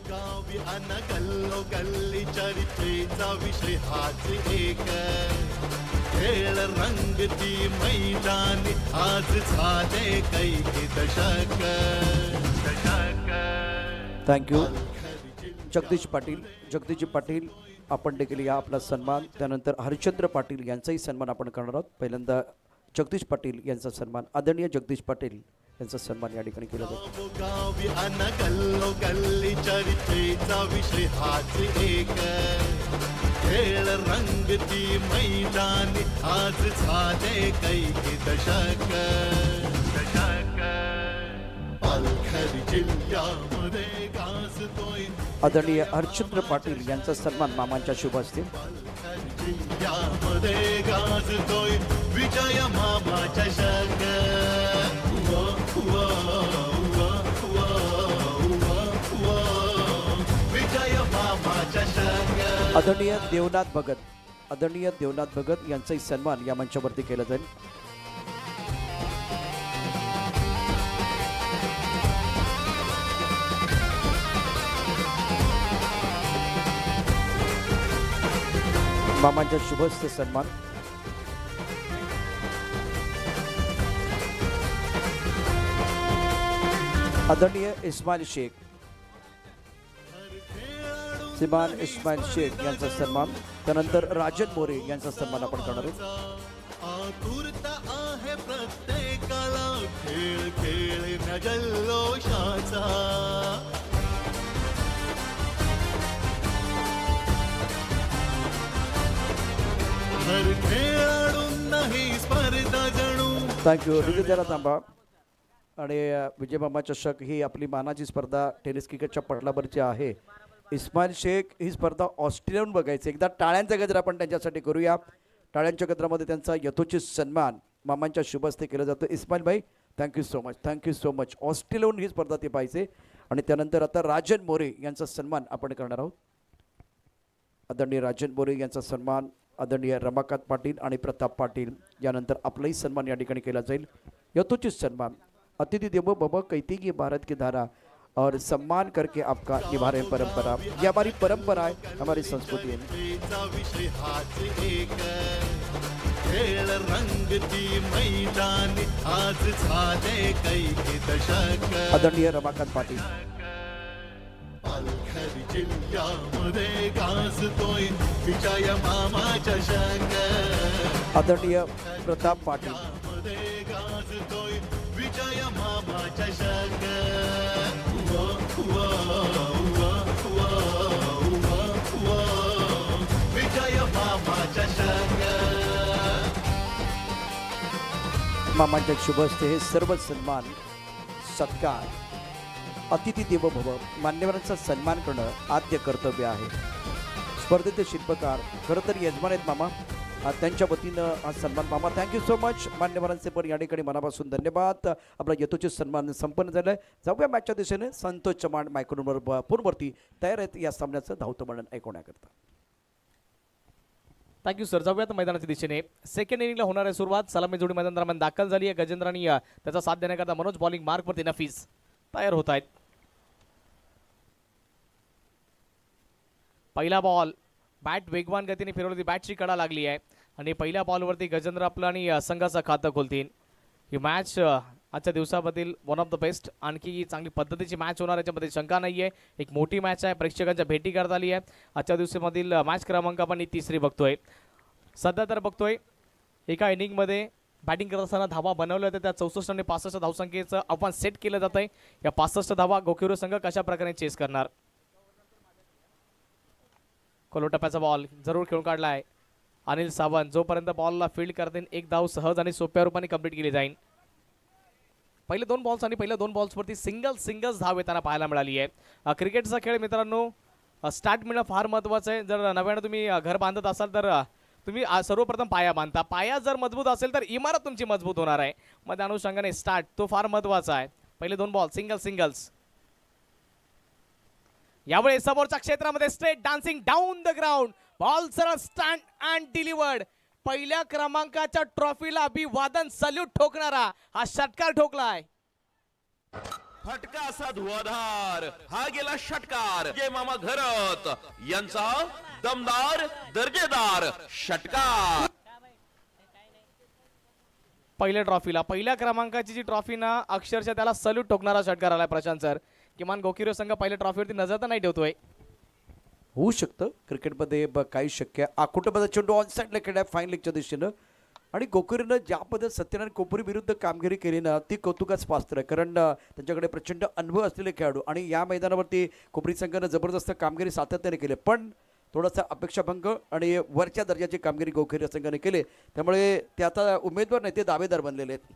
गावी अन गल्लो गल्ली चर्चेचा विषय हाच एक खेळ रंगती मैदानी आज झाले कैकी दशक थँक्यू जगदीशजी पाटील आपण देखील या आपला सन्मान, त्यानंतर हरिश्चंद्र पाटील यांचाही सन्मान आपण करणार आहोत. पहिल्यांदा जगदीश पाटील यांचा सन्मान, आदरणीय जगदीश पाटील यांचा सन्मान या ठिकाणी केला जातो. गावी अन गल्लो गल्ली चर्चेचा विषय हाच एक खेळ रंगती मैदानी आज झाले कैकी दशक पालघर जिल्ह्यामध्ये गाजतोय आदरणीय हरिश्चंद्र पाटील यांचा सन्मान मामांच्या शुभ हस्ते. पालघर जिल्ह्यामध्ये गाजतोय विजय मामा चषक विजय मामा चषक आदरणीय देवनाथ भगत यांचाही सन्मान या मंचावरती केला जाईल. मामांच्या शुभस्थ सन्मान. आदरणीय इस्माईल शेख यांचा सन्मान, त्यानंतर राजन मोरे यांचा सन्मान आपण करणार आहोत. आतुरता आहे प्रत्येकाला खेळ खेळण्या जल्लोषाचा हर खेळाडूंनाही स्पर्धा जणू. थँक्यू विजय तांबा. आणि विजय मामा चषक ही आपली मानाची स्पर्धा टेनिस क्रिकेटच्या पटलावरची आहे. इस्माईल शेख ही स्पर्धा ऑस्ट्रेलियाहून बघायची. एकदा टाळ्यांचा गजर आपण त्यांच्यासाठी करूया. टाळ्यांच्या गजरामध्ये त्यांचा यथोचित सन्मान मामांच्या शुभस्ते केला जातो. इस्माईल भाई थँक्यू सो मच. ऑस्ट्रेलियाहून ही स्पर्धा ते पाहिजे. आणि त्यानंतर आता राजन मोरे यांचा सन्मान आपण करणार आहोत. आदरणीय राजन मोरे यांचा सन्मान, आदरणीय रमाकांत पाटील आणि प्रताप पाटील यानंतर आपलाही सन्मान या ठिकाणी केला जाईल. यथोचित सन्मान. अतिथि देवो भव कहती कि भारत की धारा और सम्मान करके आपका निभा रहे परंपरा. ये हमारी परंपरा है, हमारी संस्कृति है. विषय हाच एक खेळ रंगती मैदानी आज झाले कैकी दशक आदरणीय रमाकांत पाटील. पालघर जिल्ह्यामध्ये गाजतोय विजय मामा चषक आदरणीय प्रताप पाटील. मध्ये गाजतोय विजय मामा चषक विजय मामा चषक मामांच्या शुभस्ते हे सर्व सन्मान सत्कार अतिथी देवो भव मान्यवरांचा सन्मान करणं आद्य कर्तव्य आहे. स्पर्धेचे शिल्पकार खरं तर यजमान आहेत मामा, त्यांच्या वतीनं हा सन्मान मामा. Thank you so much. मान्यवरांचे पण या ठिकाणी मनापासून धन्यवाद. आपला यथोचित सन्मान संपन्न झाला आहे. जाऊया मॅचच्या दिशेने. संतोष चव्हाण मायक्रोनवर फोनवरती तयार आहेत या सामन्याचं धावतं वर्णन ऐकवण्याकरता. Thank you sir. जाऊयात मैदानाच्या दिशेने. सेकंड इनिंगला होणारी सुरुवात सलामी जोडी मैदान दरम्यान दाखल झाली आहे. गजेंद्र आणि त्याचा साथ देण्याकरता मनोज बॉलिंग मार्कवरती नफीस तयार होत आहेत. पहिला बॉल बॅट वेगवान गतीने फिरवली, बॅटची कडा लागली आहे आणि पहिल्या बॉलवरती गजेंद्र आपलं आणि संघाचं खातं खोलतील. ही मॅच आजच्या दिवसामधील वन ऑफ द बेस्ट, आणखी चांगली पद्धतीची मॅच होणार याच्यामध्ये शंका नाही आहे. एक मोठी मॅच आहे, प्रेक्षकांच्या भेटी करता आली आहे. आजच्या दिवसामधील मॅच क्रमांक आपण ही तिसरी बघतोय. सध्या तर बघतोय एका इनिंगमध्ये बॅटिंग करत असताना धावा बनवल्या होत्या, त्या 64 आणि 65 धावसंख्येचं आव्हान सेट केलं जात आहे. या 65 धावा गोकिरो संघ कशा प्रकारे चेस करणार. कोलो टप्प्याचा बॉल जरूर खेळून काढला आहे अनिल सावंत. जोपर्यंत बॉलला फील्ड करतील एक धाव सहज आणि सोप्या रूपाने कंप्लीट केली जाईल. पहिले दोन बॉल्स आणि पहिल्या दोन बॉल्सवरती सिंगल्स धाव येताना पाहायला मिळाली आहे. क्रिकेटचा खेळ मित्रांनो स्टार्ट मिळणं फार महत्त्वाचं आहे. जर नव्यानं तुम्ही घर बांधत असाल तर तुम्ही सर्वप्रथम पाया बांधता. पाया जर मजबूत असेल तर इमारत तुमची मजबूत होणार आहे. मग त्या अनुषंगाने स्टार्ट तो फार महत्त्वाचा आहे. पहिले दोन बॉल सिंगल्स. यावेळी समोरच्या क्षेत्रामध्ये straight dancing down the ground. Ball सरळ स्टँड अँड डिलिव्हर्ड. पहिल्या क्रमांकाच्या ट्रॉफीला अभिवादन सल्यूट ठोकणारा हा षटकार ठोकलाय. फटका असा धुवाधार हा गेला षटकार जय मामा घरत यांचा दमदार दर्जेदार षटकार. पहिल्या ट्रॉफीला पहिल्या क्रमांकाची जी ट्रॉफी ना अक्षरशः त्याला सल्यूट ठोकणारा षटकार आलाय प्रशांत सर. किमान गोकिरो संघ पहिल्या ट्रॉफीवरती नजर तर नाही ठेवतोय. होऊ शकतं क्रिकेटमध्ये काही शक्य आहे. आकुटमध्ये चेंडू ऑन साईडला खेळाय फाईन लेगच्या दिशेनं आणि गोकुरीनं ज्या पद्धत सत्यनारायण कोपरी विरुद्ध कामगिरी केली ना ती कौतुकाच पात्र आहे. कारण त्यांच्याकडे प्रचंड अनुभव असलेले खेळाडू आणि या मैदानावरती कोपरी संघानं जबरदस्त कामगिरी सातत्याने केली. पण थोडासा अपेक्षाभंग आणि वरच्या दर्जाची कामगिरी गोखिरी संघाने केली. त्यामुळे ते आता उमेदवार नाही ते दावेदार बनलेले आहेत.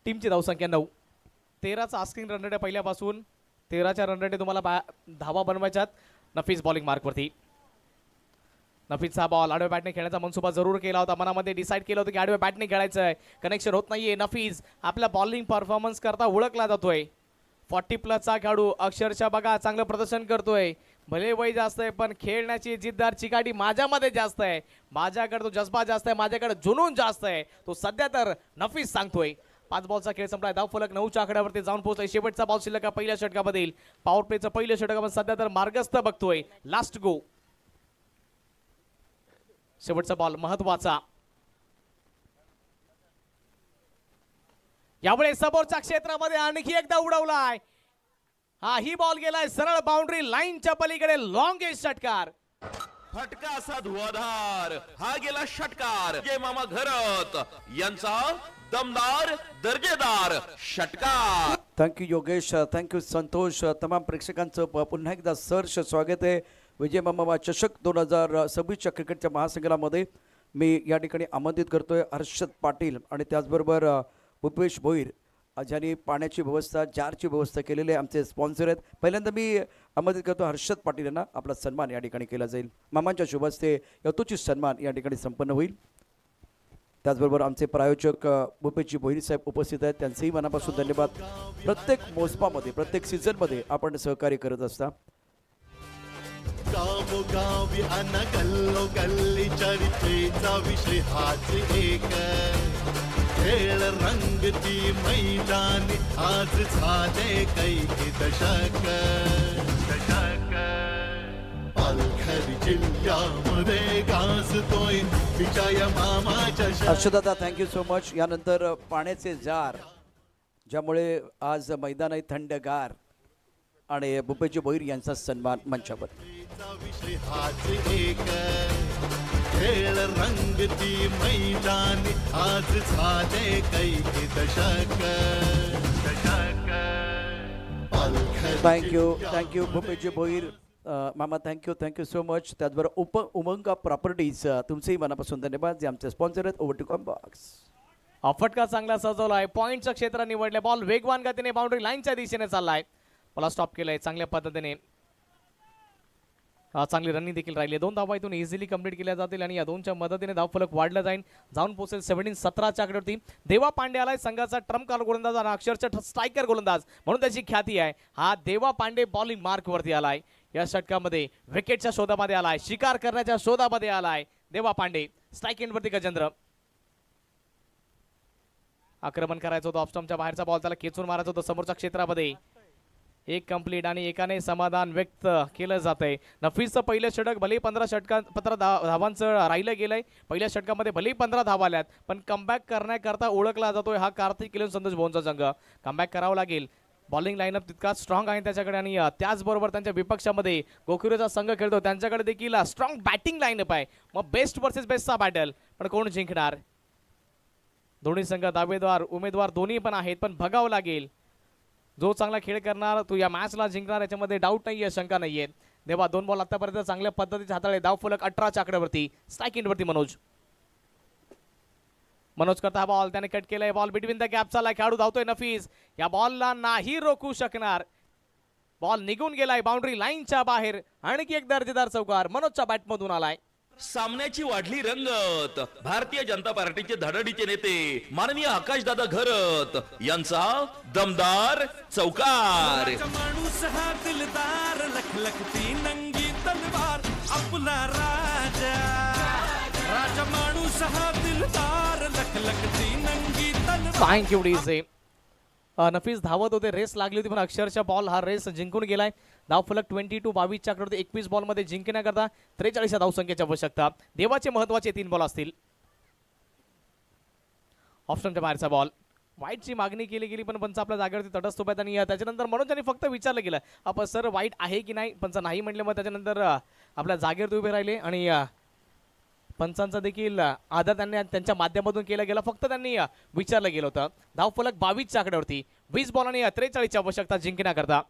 टीमची धावसंख्या 9. 13चा आस्किंग रन रेट आहे पहिल्यापासून. 13च्या रन रेट तुम्हाला धावा बनवायच्यात. नफीस बॉलिंग मार्कवरती. नफीसचा बॉल आडव्या बॅटने खेळण्याचा मनसुबा जरूर केला होता. मनामध्ये डिसाईड केलं होतं की आडव्या बॅटने खेळायचं आहे. कनेक्शन होत नाहीये. नफीस आपल्या बॉलिंग परफॉर्मन्स करता ओळखला जातोय. 40+ खेळाडू अक्षरशः बघा चांगलं प्रदर्शन करतोय. भले वय जास्त आहे पण खेळण्याची जिद्दार चिकाटी माझ्यामध्ये जास्त आहे. माझ्याकडे तो जज्बा जास्त आहे. माझ्याकडे जुनून जास्त आहे. तो सध्या तर नफीस सांगतोय. 5 बॉलचा खेळ संपलाय. धाव फलक 9च्या आकड्यावरती जाऊन पोहोचलाय. शेवटचा बॉल शिल्लक पहिल्या षटकामधील पॉवर प्लेचं पहिलं षटक आपण सध्या तर मार्गस्थ बघतोय. लास्ट गो. शेवटचा बॉल महत्वाचा. यामुळे समोरच्या क्षेत्रामध्ये आणखी एकदा उडवलाय. हा ही बॉल गेलाय सरळ बाउंड्री लाईनच्या पलीकडे. लॉंग एज षटकार. फटका असा धुवाधार हा गेला षटकार जय मामा घरत यांचा दमदार दर्जेदार षटकार. Thank you Yogesh, thank you Santosh. तमाम प्रेक्षकांचं पुन्हा एकदा सहर्ष स्वागत आहे विजय मामा चषक 2026च्या क्रिकेटच्या महासंग्रामध्ये. मी या ठिकाणी आमंत्रित करतोय हर्षद पाटील आणि त्याचबरोबर भूपेश भोईर ज्यांनी पाण्याची व्यवस्था जारची व्यवस्था केलेली आहे. आमचे स्पॉन्सर आहेत. पहिल्यांदा मी आमंत्रित करतो हर्षद पाटील यांना. आपला सन्मान या ठिकाणी केला जाईल. मामांच्या शुभ हस्ते यथोचित सन्मान या ठिकाणी संपन्न होईल. त्याचबरोबर आमचे प्रायोजक भूपेशजी भोईर साहेब उपस्थित आहेत. त्यांचेही मनापासून धन्यवाद. प्रत्येक मोसमामध्ये प्रत्येक सीझनमध्ये आपण सहकार्य करत असता. गावोगावी अन गल्लो गल्ली चर्चेचा विषय हाच एक. खेळ रंगती मैदानी आज झाले कैकी दशक. पालघर जिल्ह्यामध्ये गाजतोय विजय मामाच्या हर्षदादा थँक्यू सो मच. यानंतर पाण्याचे जार ज्यामुळे आज मैदान आहे थंडगार आणि भूपेशजी भोईर यांचा सन्मान मंचावर. विषय हाच एक. खेळ रंगती मैदानी आज झाले कैकी दशक. थँक्यू भूपेशजी भोईर मामा. Thank you so much. त्याचबरोबर उमंग प्रॉपर्टीज तुमचेही मनापासून धन्यवाद जे आमचे स्पॉन्सर आहेत. ओव्हर टू कॉम्बॉक्स. फटका चांगला सजवला आहे. पॉईंटचं क्षेत्र निवडले. बॉल वेगवान गतीने बाउंड्री लाईनच्या दिशेने चाललाय. मला स्टॉप केलंय चांगल्या पद्धतीने. चांगली रनिंग देखील राहिली. 2 धावा इथून इझिली कंप्लीट केल्या जातील आणि या 2च्या मदतीने धाव फलक वाढला जाईल. जाऊन पोहोचेल 17-17च्या आकड्यावरती. देवा पांडे आलाय संघाचा ट्रम्प कार्ड गोलंदाज आणि अक्षरशः स्ट्रायकर गोलंदाज म्हणून त्याची ख्याती आहे. हा देवा पांडे बॉलिंग मार्क वरती आलाय. या षटकामध्ये विकेटच्या शोधामध्ये आलाय. शिकार करण्याच्या शोधामध्ये आलाय देवा पांडे. स्ट्राईक एंडवरती गजेंद्र. आक्रमण करायचं होतं. ऑफस्टॉमच्या बाहेरचा बॉल त्याला खेचून मारायचं होतं समोरच्या क्षेत्रामध्ये. एक कंप्लीट आणि एकाने समाधान व्यक्त केलं जातंय. नफीसचं पहिलं षटक भले 15 धावांचं राहिलं गेलंय. पहिल्या षटकामध्ये भले 15 धावा आल्यात पण कमबॅक करण्याकरता ओळखला जातोय हा कार्तिक किलन संतोष भोनचा संघ. कमबॅक करावं लागेल. बॉलिंग लाईनअप तितका स्ट्रॉंग आहे त्याच्याकडे आणि त्याचबरोबर त्यांच्या विपक्षामध्ये गोकुरेचा संघ खेळतो त्यांच्याकडे देखील स्ट्रॉंग बॅटिंग लाईनअप आहे. मग बेस्ट वर्सेस बेस्टचा बॅटल पण कोण जिंकणार. दोन्ही संघ दावेदार उमेदवार दोन्ही पण आहेत पण बघावं लागेल जो चांगला खेळ करणार तो या मॅचला जिंकणार याच्यामध्ये डाऊट नाहीये शंका नाहीये. देवा 2 बॉल आतापर्यंत चांगल्या पद्धतीने हाताळले. धाव फलक 18च्या आकड्यावरती. स्ट्राईक एंडवरती मनोज करता हा बॉल त्याने कट केलाय. बॉल बिटवीन द गॅप चाललाय. खेळाडू धावतोय नफीस. या बॉलला नाही रोखू शकणार. बॉल निघून गेलाय बाउंड्री लाईनच्या बाहेर. आणखी एक दर्जेदार चौकार मनोजच्या बॅटमधून आलाय. सामन्याची वाढली रंगत. भारतीय जनता पार्टीचे धडाडीचे नेते माननीय आकाशदादा घरत यांचा दमदार चौकार. माणूस हा दिलदार लखलखती नंगी तलवार आपला राजा. राजा माणूस हा दिलदार लखलखती नंगी तलवार. Thank you DJ. नफीस धावत होते, रेस लागली होती, पण अक्षरशः बॉल हा रेस जिंकून गेलाय. धावफलक 22-22 आकड्यावरती 21 बॉलमध्ये जिंकण्याकरता 43 या धावसंख्येची आवश्यकता. देवाचे महत्वाचे 3 बॉल असतील. ऑप्शनच्या बाहेरचा बॉल, वाईटची मागणी केली गेली पण पंच आपल्या जागेवरती तटस्थ उभे आहेत. आणि त्याच्यानंतर म्हणून त्यांनी फक्त विचारलं गेलं आपण सर वाईट आहे की नाही. पंच नाही म्हटले, मग त्याच्यानंतर आपल्या जागेवरती उभे राहिले आणि पंचांचा देखील आदर त्यांनी त्यांच्या माध्यमातून केला गेला. फक्त त्यांनी विचारलं गेलं होतं. धावफलक 22 आकड्यावरती 20 बॉल आणि 43 आवश्यकता जिंकण्याकरता.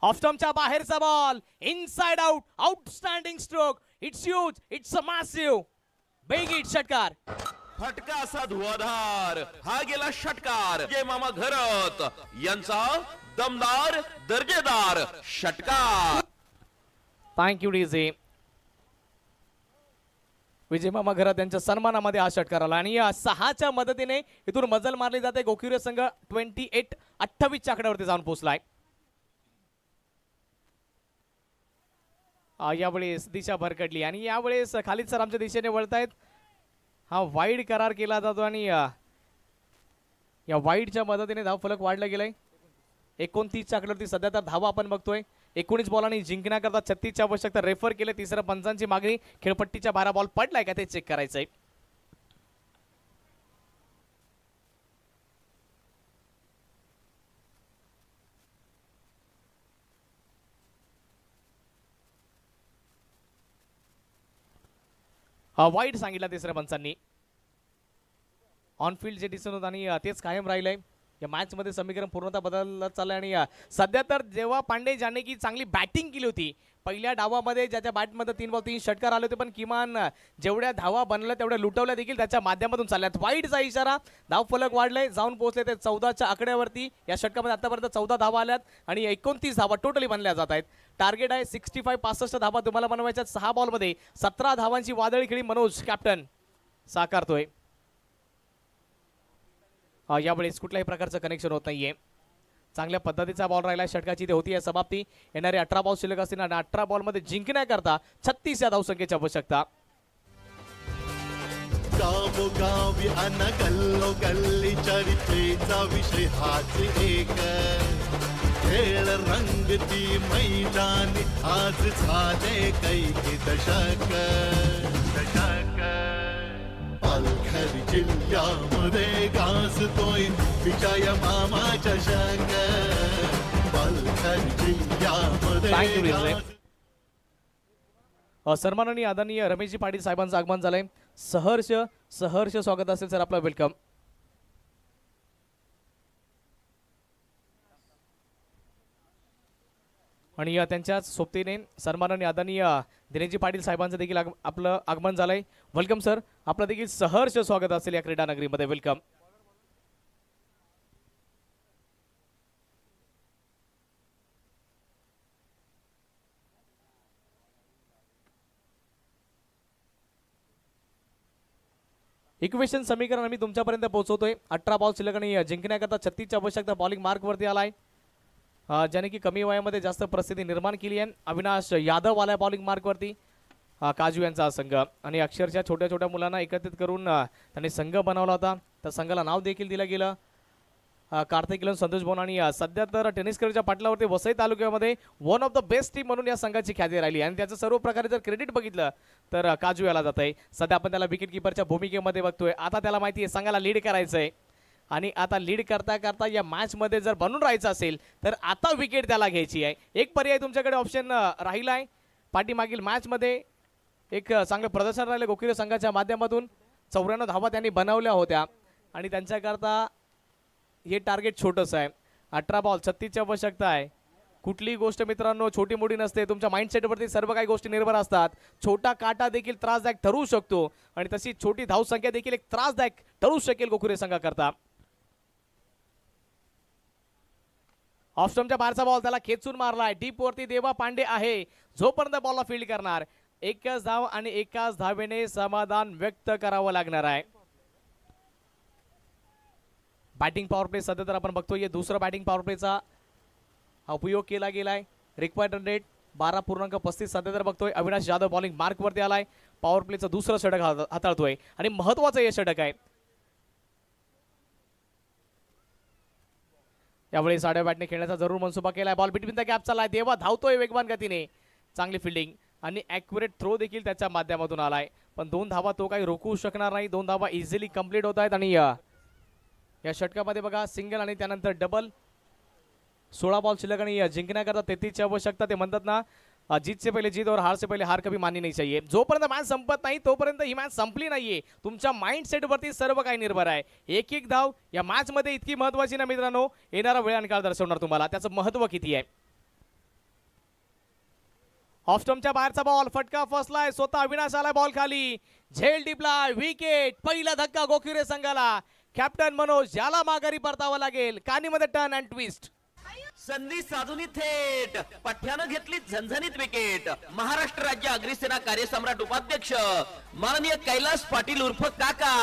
ऑफ स्टंपच्या बाहेरचा ball, inside out, outstanding stroke. It's huge, it's a massive big hit. षटकार, फटका असा धुवाधार, हा गेला षटकार. जय मामा घरत यांचा दमदार दर्जेदार षटकार. Thank you DJ. विजय मामा घरात यांच्या सन्मानामध्ये हा षटकार आला आणि 6च्या मदतीने इथून मजल मारली जाते. गोकिरे संघ 28-28 आकड्यावरती जाऊन पोहोचलाय. यावेळेस दिशा भरकटली आणि यावेळेस खालिद सर आमच्या दिशेने वळतायत. हा वाईड करार केला जातो आणि या वाईडच्या मदतीने धाव फलक वाढला गेलाय. 29 आकड्यावरती सध्या तर धावा आपण बघतोय. 19 बॉलांनी जिंकण्याकरता 36 आवश्यकता. रेफर केले. तिसऱ्या पंचांची मागणी. खेळपट्टीच्या 12 बॉल पडलाय का ते चेक करायचंय. वाईड सांगितला तिसऱ्या पंचांनी. ऑनफिल्ड जे दिसून होतं आणि तेच कायम राहिलंय. या मॅच मध्ये समीकरण पूर्णतः बदलत चाललंय आणि सध्या तर जेव्हा पांडे ज्याने की चांगली बॅटिंग केली होती पहिल्या डावामध्ये, ज्याच्या बॅटमध्ये 3 बॉल 3 षटकार आले होते, पण किमान जेवढ्या धावा बनल्या तेवढ्या लुटवल्या देखील त्याच्या माध्यमातून चालल्यात. वाईडचा इशारा. धाव फलक वाढलाय. जाऊन पोहोचले ते 14च्या आकड्यावरती. या षटकामध्ये आतापर्यंत 14 धावा आल्यात आणि 29 धावा टोटली बनल्या जात आहेत. टार्गेट आहे 65 धावा तुम्हाला बनवायच्या. 6 बॉलमध्ये 17 धावांची वादळी खेळी मनोज कॅप्टन साकारतोय. यावेळेस कुठल्याही प्रकारचं कनेक्शन होत नाहीये. चांगल्या पद्धतीचा बॉल राहिला. षटकाची ते होती समाप्ती. येणारे 18 बॉल शिल्लक असतील आणि 18 बॉलमध्ये जिंकण्याकरता 36 या धावसंख्येची आवश्यकता. गावोगावी अन गल्लोगल्ली चर्चेचा विषय हाच एक. खेळ रंगती मैदानी आज झाले कैकी दशक. पालघर जिल्ह्यामध्ये गाजतोय विजय मामा चषक. पालघर जिल्ह्यामध्ये सन्माननीय आदरणीय रमेशजी पाटील साहेबांचं आगमन झालंय. सहर्ष स्वागत असेल सर आपलं. वेलकम. आणि त्यांच्याच सोबतीने सन्माननीय आदरणीय दिनेशजी पाटील साहेबांचं देखील आपलं आगमन झालंय. Welcome sir. आपलं देखील सहर्ष स्वागत असेल या क्रीडा नगरीमध्ये. वेलकम. इक्वेशन समीकरण आम्ही तुमच्यापर्यंत पोहोचवतोय. 18 बॉल शिल्लक आणि जिंकण्याकरता 36ची आवश्यकता. बॉलिंग मार्कवरती आलाय ज्याने की कमी वयामध्ये जास्त प्रसिद्धी निर्माण केली आहे. अविनाश यादव आलाय बॉलिंग मार्कवरती. काजू यांचा संघ आणि अक्षरशः छोट्या छोट्या मुलांना एकत्रित करून त्यांनी संघ बनवला होता. त्या संघाला नाव देखील दिलं गेलं कार्तिक किलन संतोष भवन. आणि सध्या तर टेनिस करीच्या पाटलावरती वसई तालुक्यामध्ये one of the best team म्हणून या संघाची ख्याती राहिली आणि त्याचं सर्व प्रकारे जर क्रेडिट बघितलं तर काजू याला जात आहे. सध्या आपण त्याला विकेट किपरच्या भूमिकेमध्ये बघतोय. आता त्याला माहिती आहे संघाला लीड करायचं आहे आणि आता लीड करता करता या मॅचमध्ये जर बनून राहायचं असेल तर आता विकेट त्याला घ्यायची आहे. एक पर्याय तुमच्याकडे ऑप्शन राहिला आहे. पाठीमागील मॅचमध्ये एक चांगलं प्रदर्शन राहिलं गोकिरे संघाच्या माध्यमातून. 94 धावा त्यांनी बनवल्या होत्या आणि त्यांच्याकरता हे टार्गेट छोटंसं आहे. 18 बॉल 36ची आवश्यकता आहे. कुठलीही गोष्ट मित्रांनो छोटी मोठी नसते. तुमच्या माइंडसेटवरती सर्व काही गोष्टी निर्भर असतात. छोटा काटा देखील त्रासदायक ठरू शकतो आणि तशी छोटी धावसंख्या देखील एक त्रासदायक ठरू शकेल गोकुरे संघाकरता. ऑफस्टंपच्या बाहेरचा बॉल त्याला खेचून मारलाय. डीप वरती देवा पांडे आहे जोपर्यंत बॉलला फील्ड करणार. एकच धाव आणि एकाच धावेने समाधान व्यक्त करावं लागणार आहे. बॅटिंग पॉवर प्ले सध्या तर आपण बघतोय दुसरा बॅटिंग पॉवर प्लेचा उपयोग केला गेलाय. रिक्वायर्ड रन रेट 12.35 सध्या तर बघतोय. अविनाश यादव बॉलिंग मार्कवरती आलाय. पॉवर प्लेचं दुसरं षटक हाताळतोय आणि महत्वाचं हे षटक आहे. यावेळी साड्या बॅटने खेळण्याचा जरूर मनसुबा केलाय. बॉल बिटवीन द गॅप चाललाय. देवा धावतोय वेगवान गतीने. चांगली फिल्डिंग आणि ॲक्युरेट थ्रो देखील त्याच्या माध्यमातून आलाय. पण 2 धावा तो काही रोखू शकणार नाही. 2 धावा इझिली कंप्लीट होत आहेत आणि या षटकामध्ये बघा सिंगल आणि त्यानंतर डबल. 16 बॉल शिल्लक आणि जिंकण्याकरता 33 ची आवश्यकता. ते म्हणतात ना जीत से पहिले जीत और हार से पहिले हार कभी माननी नहीं चाहिए. जोपर्यंत मॅच संपत नाही तोपर्यंत ही मॅच संपली नाहीये. तुमच्या माइंडसेट वरती सर्व काही निर्भर आहे. एक एक धाव या मॅच मध्ये इतकी महत्वाची ना मित्रांनो, येणारा वेळ आणि काळ दर्शवणार तुम्हाला त्याचं महत्व किती आहे. ऑफ स्टंपच्या बाहेरचा बॉल फटका फसलाय. स्वतः अविनाश आलाय बॉल खाली. झेल टिपलाय. विकेट. पहिला धक्का गोखिरे संघाला. कॅप्टन मनोज याला माघारी परतावं लागेल. कानीमध्ये टर्न अँड ट्विस्ट. संधी साधूनी थेट पठ्यानं घेतली झणझणीत विकेट. महाराष्ट्र राज्य अग्रिसेना कार्यसम्राट उपाध्यक्ष माननीय कैलास पाटील उर्फ काका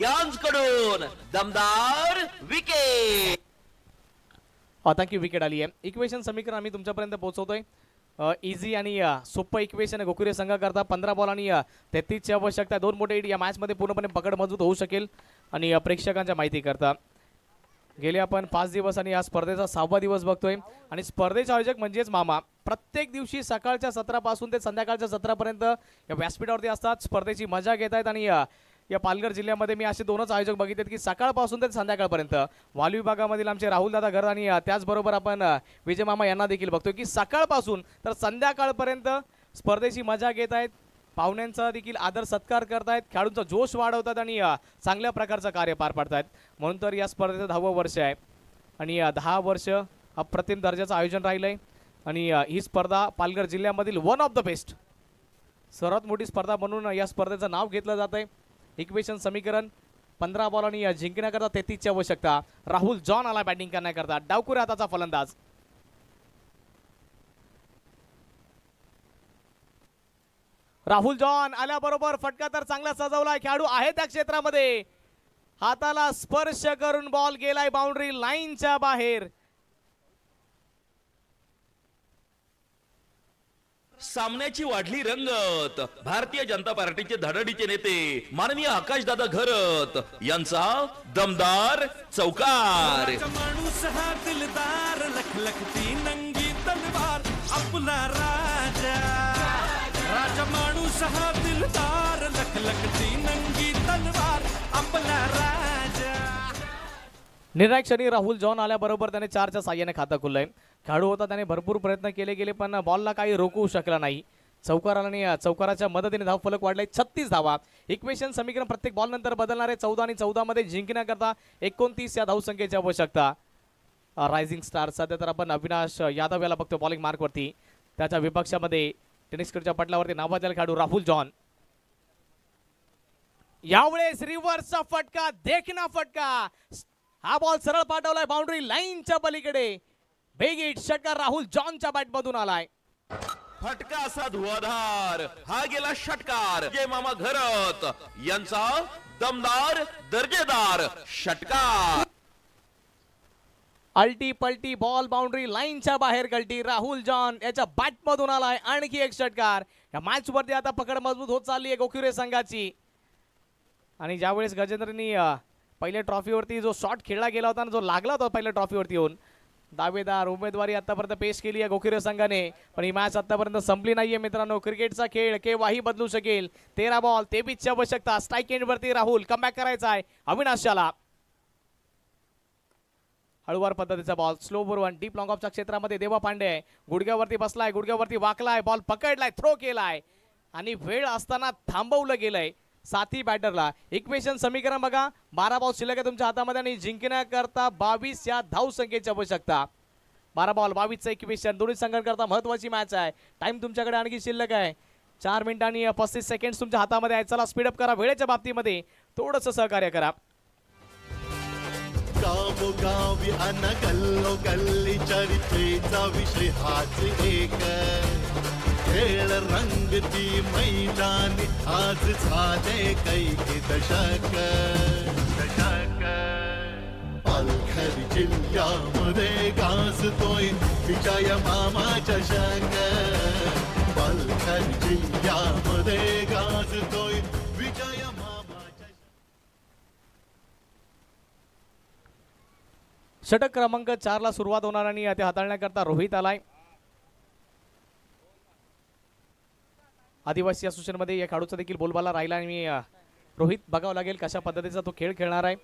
यांकडून दमदार विकेट. आता की विकेट आली आहे. इक्वेशन समीकरण आम्ही तुमच्यापर्यंत पोहोचवतोय. इझी आणि सोपं इक्वेशन आहे गोकुरे संघाकरता. 15 बॉल आणि 33 ची आवश्यकता. 2 मोठे हिट या मॅच मध्ये पूर्णपणे पकड मजबूत होऊ शकेल. आणि प्रेक्षकांच्या माहिती करता गेले आपण 5 दिवस आणि या स्पर्धेचा 6वा दिवस बघतोय. आणि स्पर्धेचे आयोजक म्हणजेच मामा प्रत्येक दिवशी सकाळच्या सत्रापासून ते संध्याकाळच्या सत्रापर्यंत या व्यासपीठावरती असतात. स्पर्धेची मजा घेत आहेत. आणि या पालघर जिल्ह्यामध्ये मी असे 2च आयोजक बघितलेत की सकाळपासून ते संध्याकाळपर्यंत. वाली विभागामधील आमचे राहुल दादा घर आणि त्याचबरोबर आपण विजय मामा यांना देखील बघतोय की सकाळपासून तर संध्याकाळपर्यंत स्पर्धेची मजा घेत आहेत. पाहुण्यांचा देखील आदर सत्कार करतायत. खेळाडूंचा जोश वाढवतात आणि चांगल्या प्रकारचं कार्य पार पाडतायत. म्हणून तर या स्पर्धेचं 10वं वर्ष आहे. आणि 10 वर्ष अप्रतिम दर्जाचं आयोजन राहिलंय. आणि ही स्पर्धा पालघर जिल्ह्यामधील वन ऑफ द बेस्ट सर्वात मोठी स्पर्धा म्हणून या स्पर्धेचं नाव घेतलं जात आहे. इक्वेशन समीकरण 15 बॉल आणि जिंकण्याकरता 33 ची आवश्यकता. राहुल जॉन आला बॅटिंग करण्याकरता. डावखुऱ्या हाताचा फलंदाज. राहुल जॉन आल्याबरोबर फटका तर चांगला सजवलाय. खेळाडू आहे त्या क्षेत्रामध्ये. हाताला स्पर्श करून बॉल गेलाय बाउंड्री लाईनच्या बाहेर. सामन्याची वाढली रंगत. भारतीय जनता पार्टीचे धडाडीचे नेते माननीय आकाशदादा घरत यांचा दमदार चौकार. माणूस हा दिलदार लखलखती नंगी तलवार आपला राजा. राजा माणूस हा दिलदार लखलखती नंगी तलवार आपला राजा. निर्णायक क्षणी राहुल जॉन आल्याबरोबर त्याने 4च्या साह्याने खातं खुललंय. खेळाडू होता त्याने भरपूर प्रयत्न केले पण बॉलला काही रोखू शकला नाही. चौकार आणि चौकाराच्या मदतीने धाव फलक वाढलाय 36 धावा. इक्वेशन समीकरण प्रत्येक बॉल नंतर बदलणारे 14 आणि 14 मध्ये जिंकण्याकरता 29 या धावसंख्येची आवश्यकता. रायझिंग स्टार सध्या तर आपण अविनाश यादव याला बघतो बॉलिंग मार्कवरती. त्याच्या विपक्षामध्ये टेनिस कोर्टच्या पटलावरती नावाजलेला खेळाडू राहुल जॉन. यावेळेस रिव्हर्सचा फटका. देखना फटका. हा बॉल सरळ पाठवलाय बाउंड्री लाईनच्या पलीकडे. बेगीट षटकार राहुल जॉनच्या बॅट मधून आलाय. फटका असा धुवाधार. हा गेला षटकार. जय मामा घरत यांचा दमदार दर्जेदार षटकार. अल्टी पलटी बॉल बाउंड्री लाईनच्या बाहेर गलटी. राहुल जॉन याच्या बॅट मधून आलाय आणखी एक षटकार. या मॅच वरती आता पकड मजबूत होत चालली आहे गोखिरे संघाची. आणि ज्यावेळेस गजेंद्रनी पहिल्या ट्रॉफीवरती जो शॉट खेळला गेला होता जो लागला होता पहिल्या ट्रॉफीवरती येऊन दावेदार उमेदवारी आतापर्यंत पेश केली आहे गोखिरे संघाने. पण ही मॅच आतापर्यंत संपली नाहीये मित्रांनो. क्रिकेटचा खेळ केव्हाही बदलू शकेल. 13 बॉल 23 ची आवश्यकता. स्ट्राईक एंड वरती राहुल कमबॅक करायचा आहे अविनाशला. हळूवार पद्धतीचा ball slow one deep long ऑफच्या क्षेत्रामध्ये देवा पांडे गुडघ्यावरती बसलाय. गुडघ्यावरती वाकलाय. बॉल पकडलाय. थ्रो केलाय आणि वेळ असताना थांबवलं गेलंय साथी बॅटरला. इक्वेशन समीकरण बघा. 12 बॉल शिल्लक आहे तुमच्या हातामध्ये आणि जिंकण्याकरता 22 या धाव संख्येची आवश्यकता. 12 बॉल 22चं इक्वेशन. दोन्ही संघांकरता महत्वाची मॅच आहे. टाइम तुमच्याकडे आणखी शिल्लक आहे. 4 मिनिटं आणि 35 सेकंड तुमच्या हातामध्ये आहे. चला स्पीडअप करा. वेळेच्या बाबतीमध्ये थोडंसं सहकार्य करा. गावोगावी अन गल्लोगल्ली चरित्रेचा विषय हाच एक. खेळ रंगती मैदानी आज झाले कैकी दशक. पालघर जिल्ह्यामध्ये गाजतोय विजय मामा चषक. पालघर जिल्ह्यामध्ये गाजतोय विजय मामा. षटक क्रमांक 4 ला सुरुवात होणार आणि ते हाताळण्याकरता रोहित आलाय. आदिवासी असोसिएशन मध्ये या खेळाडूचा देखील बोलबाला राहिला आणि रोहित बघावं लागेल कशा पद्धतीचा तो खेळ खेळणार आहे.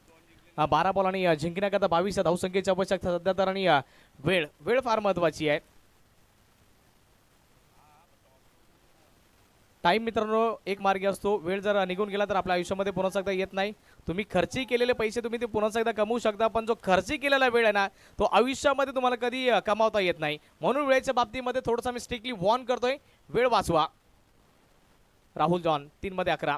12 बॉल आणि जिंकण्याकरता 22 या धावसंख्येची आवश्यकता सध्या तर आणि वेळ फार महत्वाची आहे. टाइम मित्रांनो एक मार्गी असतो. वेळ जर निघून गेला तर आपल्या आयुष्यामध्ये पुन्हा एकदा येत नाही. तुम्ही खर्ची केलेले पैसे तुम्ही ते पुन्हा एकदा कमवू शकता, पण जो खर्ची केलेला वेळ आहे ना तो आयुष्यामध्ये तुम्हाला कधी कमावता येत नाही. म्हणून वेळेच्या बाबतीमध्ये थोडंसं मी स्ट्रिक्टली वॉर्न करतोय, वेळ वाचवा. राहुल जॉन 3 मध्ये 11.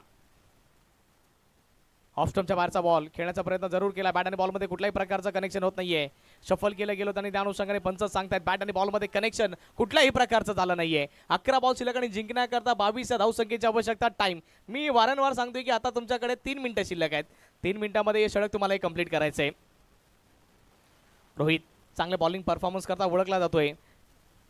ऑफस्टमच्या बाहेरचा बॉल खेळण्याचा प्रयत्न जरूर केला. बॅट आणि बॉलमध्ये कुठल्याही प्रकारचं कनेक्शन होत नाहीये. शफल केलं गेलं आणि त्या अनुषंगाने पंच सांगतायत बॅट आणि बॉलमध्ये कनेक्शन कुठल्याही प्रकारचं झालं नाहीये. 11 बॉल शिल्लक आणि जिंकण्याकरता 22 या धावसंख्येची आवश्यकता. टाइम मी वारंवार सांगतोय की आता तुमच्याकडे 3 मिनिटं शिल्लक आहेत. 3 मिनिटांमध्ये हे षटक तुम्हाला कंप्लीट करायचंय. रोहित चांगले बॉलिंग परफॉर्मन्स करता ओळखला जातोय.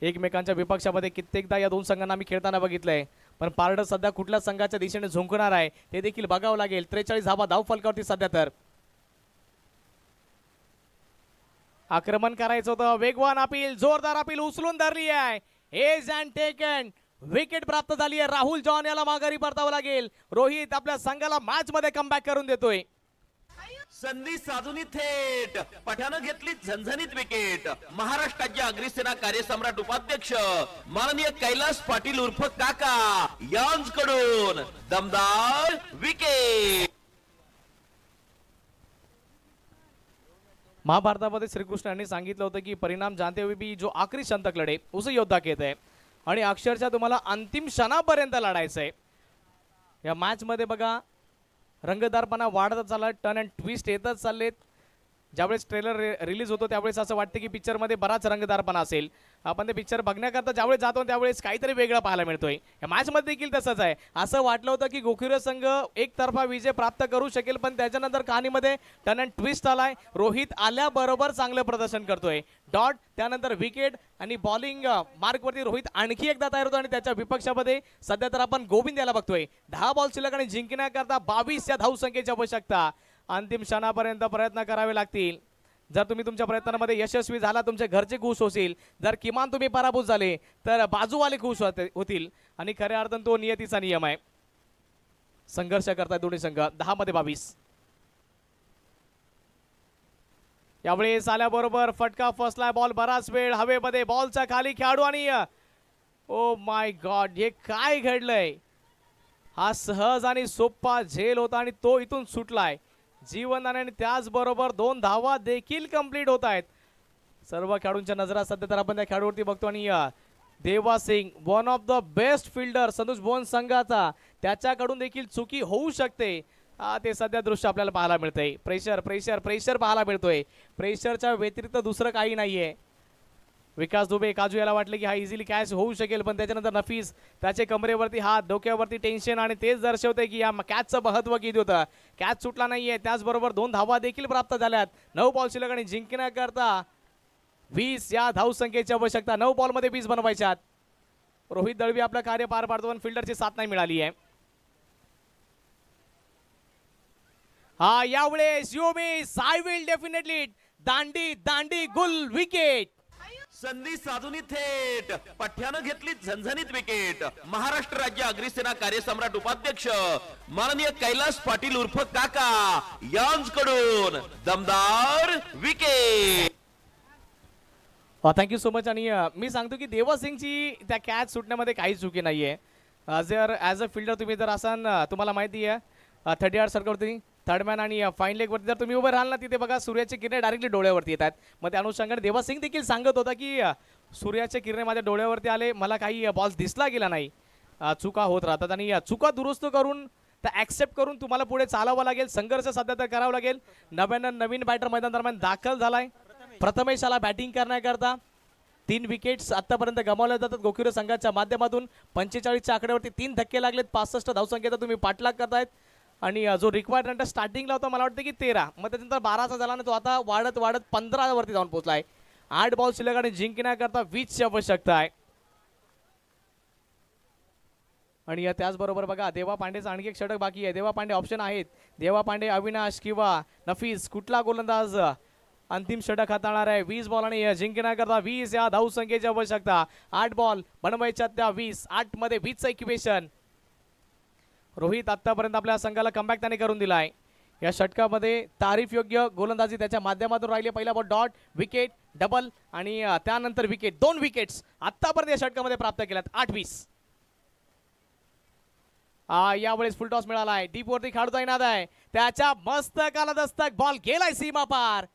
एकमेकांच्या विपक्षामध्ये कित्येकदा या दोन संघांना मी खेळताना बघितलंय, पण पारडं सध्या कुठल्या संघाच्या दिशेने झुंकणार आहे ते देखील बघावं लागेल. 43 धावा धाव फलकावरती सध्या तर. आक्रमण करायचं होतं, वेगवान अपील, जोरदार अपील उचलून धरली आहे. एज अँड टेकन, विकेट प्राप्त झाली आहे. राहुल जॉन याला माघारी परतावं लागेल. रोहित आपल्या संघाला मॅच मध्ये कमबॅक करून देतोय. संधी साधूनी थेट पठानं घेतली झणझणीत विकेट. महाराष्ट्र राज्य अग्निसेना कार्यसम्राट उपाध्यक्ष माननीय कैलास पाटील उर्फ काका यांच्याकडून दमदार विकेट. महाभारतामध्ये श्रीकृष्ण यांनी सांगितलं होतं की परिणाम जानते हुए भी जो आखरी क्षण तक लढे उसे योद्धा कहते हैं, आणि अक्षरशः तुम्हाला अंतिम क्षणापर्यंत लढायचंय. या मॅच मध्ये बघा रंगतदारपणा वाढतच चालला, टर्न अँड ट्विस्ट येतच चाललेत. ज्यावेळेस ट्रेलर रिलीज होतो त्यावेळेस असं वाटतं की पिक्चरमध्ये बराच रंगतदारपणा असेल. आपण ते पिक्चर बघण्याकरता ज्यावेळेस जातो त्यावेळेस काहीतरी वेगळं पाहायला मिळतोय. या मॅचमध्ये देखील तसंच आहे. असं वाटलं होतं की गोखिर संघ एकतर्फा विजय प्राप्त करू शकेल, पण त्याच्यानंतर कहाणीमध्ये टर्न अँड ट्विस्ट आलाय. रोहित आल्याबरोबर चांगलं प्रदर्शन करतोय. डॉट त्यानंतर विकेट आणि बॉलिंग मार्कवरती रोहित आणखी एकदा तयार होतो आणि त्याच्या विपक्षामध्ये सध्या तर आपण गोविंद याला बघतोय. 10 बॉल शिल्लक आणि जिंकण्याकरता 22 या धावसंख्येची आवश्यकता. अंतिम क्षणापर्यंत प्रयत्न करावे लागतील. जर तुम्ही तुमच्या प्रयत्नांमध्ये यशस्वी झाला तुमचे घरचे खुश होतील. जर किमान तुम्ही पराभूत झाले तर बाजूवाले खुश होतील. आणि खऱ्या अर्थाने तो नियतीचा नियम आहे. संघर्ष करताय दोन्ही संघ. 10 मध्ये 22. यावेळेस आल्याबरोबर फटका फसलाय. बॉल बराच वेळ हवेमध्ये, बॉलच्या खाली खेळाडू आणि ओ माय गॉड हे काय घडलंय. हा सहज आणि सोपा झेल होता आणि तो इथून सुटलाय. जीवनदान आणि त्याचबरोबर 2 धावा देखील कंप्लीट होत आहेत. सर्व खेळाडूंच्या नजरा सध्या तर आपण त्या खेळाडूवरती बघतो आणि Deva Singh one of the best fielder Santosh Bhuvan संघाचा, त्याच्याकडून देखील चुकी होऊ शकते. ते सध्या दृश्य आपल्याला पाहायला मिळतंय. प्रेशर प्रेशर प्रेशर पाहायला मिळतोय. प्रेशरच्या व्यतिरिक्त दुसरं काही नाहीये. विकास दुबे काजू याला वाटलं की हा इझिली कॅच होऊ शकेल, पण त्याच्यानंतर नफीस त्याचे कमरेवरती हात, डोक्यावरती टेन्शन आणि तेच दर्शवते की या कॅचचं महत्त्व किती होतं. कॅच सुटला नाहीये. त्याचबरोबर 2 धावा देखील प्राप्त झाल्यात. 9 बॉल शिल्लक आणि जिंकण्याकरता 20 या धावसंख्येची आवश्यकता. 9 बॉलमध्ये 20 बनवायच्यात. रोहित दळवी आपलं कार्य पार पाडतो पण फिल्डरची साथ नाही मिळाली आहे. हा यावेळेस you miss I will definitely Dandi Dandi Gul wicket. संधी साधूनी थेट पठ्यानं घेतली झणझणीत विकेट. महाराष्ट्र राज्य अग्निसेना कार्यसम्राट उपाध्यक्ष माननीय कैलास पाटील उर्फ काका यांच्याकडून दमदार विकेट. Thank you so much. आणि मी सांगतो की देवा सिंगची त्या कॅच सुटण्यामध्ये काही चुकी नाहीये. जर ॲज अ फिल्डर तुम्ही जर असाल, तुम्हाला माहिती आहे 30 यार्ड सर्कलवरती थर्ड मॅन आणि फाईन लेगवरती जर तुम्ही उभे राहाल ना, तिथे बघा सूर्याचे किरणे डायरेक्टली डोळ्यावरती येतात. मग त्या अनुषंगाने देवा सिंग देखील सांगत होता की सूर्याचे किरणे माझ्या डोळ्यावरती आले, मला काही बॉल्स दिसला गेला नाही. चुका होत राहतात आणि चुका दुरुस्त करून त्या ॲक्सेप्ट करून तुम्हाला पुढे चालावं लागेल. संघर्ष सध्या तर करावं लागेल. नवीन बॅटर मैदान दरम्यान दाखल झालाय. प्रथमेशाला बॅटिंग करण्याकरता 3 विकेट्स आतापर्यंत गमावल्या जातात गोखिर संघाच्या माध्यमातून. 45च्या आकड्यावरती 3 धक्के लागलेत. 65 धावसंख्येचा तुम्ही पाठलाग करतायत. आणि जो रिक्वायर्ड रन स्टार्टिंगला होता मला वाटतं की 13, मग त्याच्यानंतर 12चा झाला आणि तो आता वाढत वाढत 15 वरती जाऊन पोहोचलाय. 8 बॉल शिल्लक आणि जिंकण्याकरता 20ची आवश्यकता आहे. आणि त्याचबरोबर बघा देवा पांडेचा आणखी एक षटक बाकी आहे. देवा पांडे ऑप्शन आहेत. देवा पांडे, अविनाश किंवा नफीस, कुठला गोलंदाज अंतिम षटक हाताळणार आहे. 20 बॉल आणि जिंकण्याकरता 20 या धावसंख्येची आवश्यकता. 8 बॉल बनवायच्या त्या 20. 8 मध्ये 20चं इक्वेशन. रोहित आतापर्यंत आपल्या संघाला कमबॅक त्याने करून दिलाय. या षटकामध्ये तारीफ योग्य गोलंदाजी त्याच्या माध्यमातून राहिली. पहिला बॉल डॉट, विकेट, डबल आणि त्यानंतर विकेट. 2 विकेट्स आतापर्यंत या षटकामध्ये प्राप्त केल्यात. 8-20. यावेळेस फुल टॉस मिळाला आहे. डीप वरती खेळता येणार आहे. त्याच्या मस्तकाला दस्तक. बॉल गेलाय सीमा पार.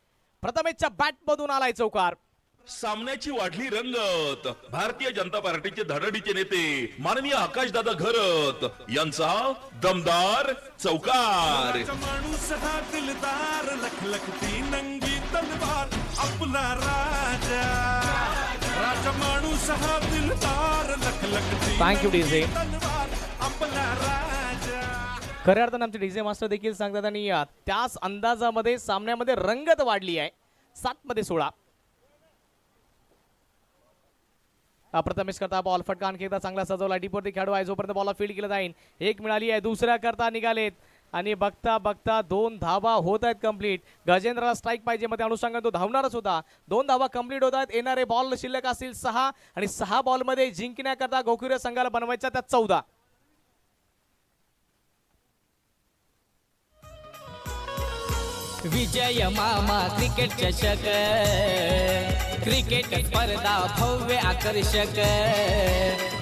प्रथमेशच्या बॅट मधून आलाय चौकार. सामन्याची वाढली रंगत. भारतीय जनता पार्टीचे धडडीचे नेते माननीय आकाशदादा घरत यांचा दमदार चौकार. माणूस हा दिलदार लखलखती नंगी तलवार आपला राजा. राजा माणूस हा दिलदार लखलखती थँक्यू डीजे. तलवार आपला राजा. खऱ्या अर्थानं आमचे डीजे मास्टर देखील सांगतात आणि त्याच अंदाजामध्ये सामन्यामध्ये रंगत वाढली आहे. 7 मध्ये 16. प्रथमेश करता बॉल फटका आणखी एकदा चांगला सजवला. डीपवरती खेळू आहे. जोपर्यंत बॉल फील्ड केला जाईल. 1 मिळाली आहे. दुसऱ्या करता निघालेत आणि बघता बघता 2 धावा होत आहेत कंप्लीट. गजेंद्रला स्ट्राईक पाहिजे मग त्या अनुषंगाने तो धावणारच होता. 2 धावा कंप्लीट होत आहेत. येणारे बॉल शिल्लक असतील 6 आणि 6 बॉलमध्ये जिंकण्याकरता गोकुळ संघाला बनवायच्या त्या 14. विजय मामा क्रिकेट चषक. क्रिकेट स्पर्धा भव्य आकर्षक.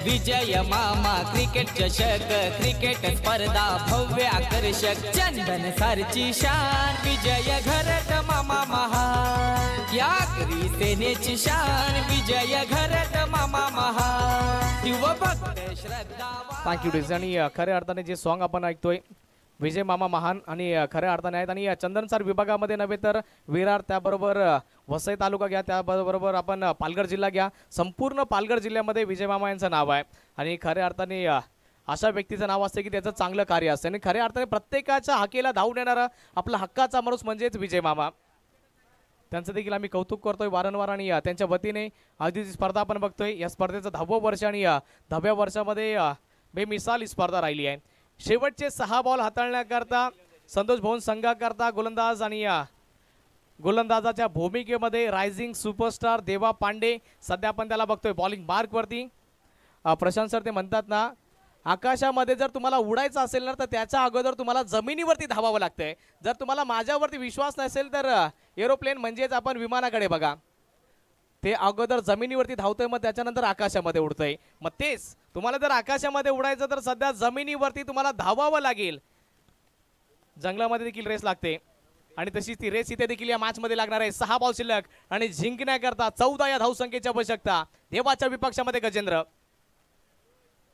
विजय मामा क्रिकेट चषक. क्रिकेट स्पर्धा भव्य आकर्षक. चंदन सारची शान. विजय घरत मामा महान. या करी सेनेची शान. विजय घरत मामा महान. शिवभक्त श्रद्धा. Thank you DJ. आणि खऱ्या अर्थाने जे सॉन्ग आपण ऐकतोय विजय मामा महान आणि खऱ्या अर्थाने आहेत. आणि चंदनसार विभागामध्ये नव्हे तर विरार, त्याबरोबर वसई तालुका घ्या, त्याबरोबर आपण पालघर जिल्हा घ्या. संपूर्ण पालघर जिल्ह्यामध्ये विजय मामा यांचं नाव आहे. आणि खऱ्या अर्थाने अशा व्यक्तीचं नाव असते की त्याचं चांगलं कार्य असतं. आणि खऱ्या अर्थाने प्रत्येकाच्या हाकेला धावून येणारा आपला हक्काचा माणूस म्हणजेच विजय मामा. त्यांचं देखील आम्ही कौतुक करतोय वारंवार. आणि त्यांच्या वतीने आधी जी स्पर्धा आपण बघतोय या स्पर्धेचं 10वं वर्ष आणि 10व्या वर्षामध्ये बेमिसाल ही स्पर्धा राहिली आहे. शेवटचे 6 बॉल हाताळण्याकरता संतोष भवन संघाकरता गोलंदाज आणि गोलंदाजाच्या भूमिकेमध्ये रायझिंग सुपरस्टार देवा पांडे. सध्या आपण त्याला बघतोय बॉलिंग मार्कवरती. प्रशांत सर ते म्हणतात ना, आकाशामध्ये जर तुम्हाला उडायचं असेल ना तर त्याच्या अगोदर तुम्हाला जमिनीवरती धावावं लागतंय. जर तुम्हाला माझ्यावरती विश्वास नसेल तर एरोप्लेन म्हणजेच आपण विमानाकडे बघा. ते अगोदर जमिनीवरती धावतंय मग त्याच्यानंतर आकाशामध्ये उडतंय. मग तेच तुम्हाला जर आकाशामध्ये उडायचं तर सध्या जमिनीवरती तुम्हाला धावावं लागेल. जंगलामध्ये देखील रेस लागते आणि तशीच ती रेस इथे देखील या मॅच मध्ये लागणार आहे. 6 बॉल शिल्लक आणि जिंकण्याकरता 14 या धावसंख्येची आवश्यकता. देवाच्या विपक्षामध्ये गजेंद्र.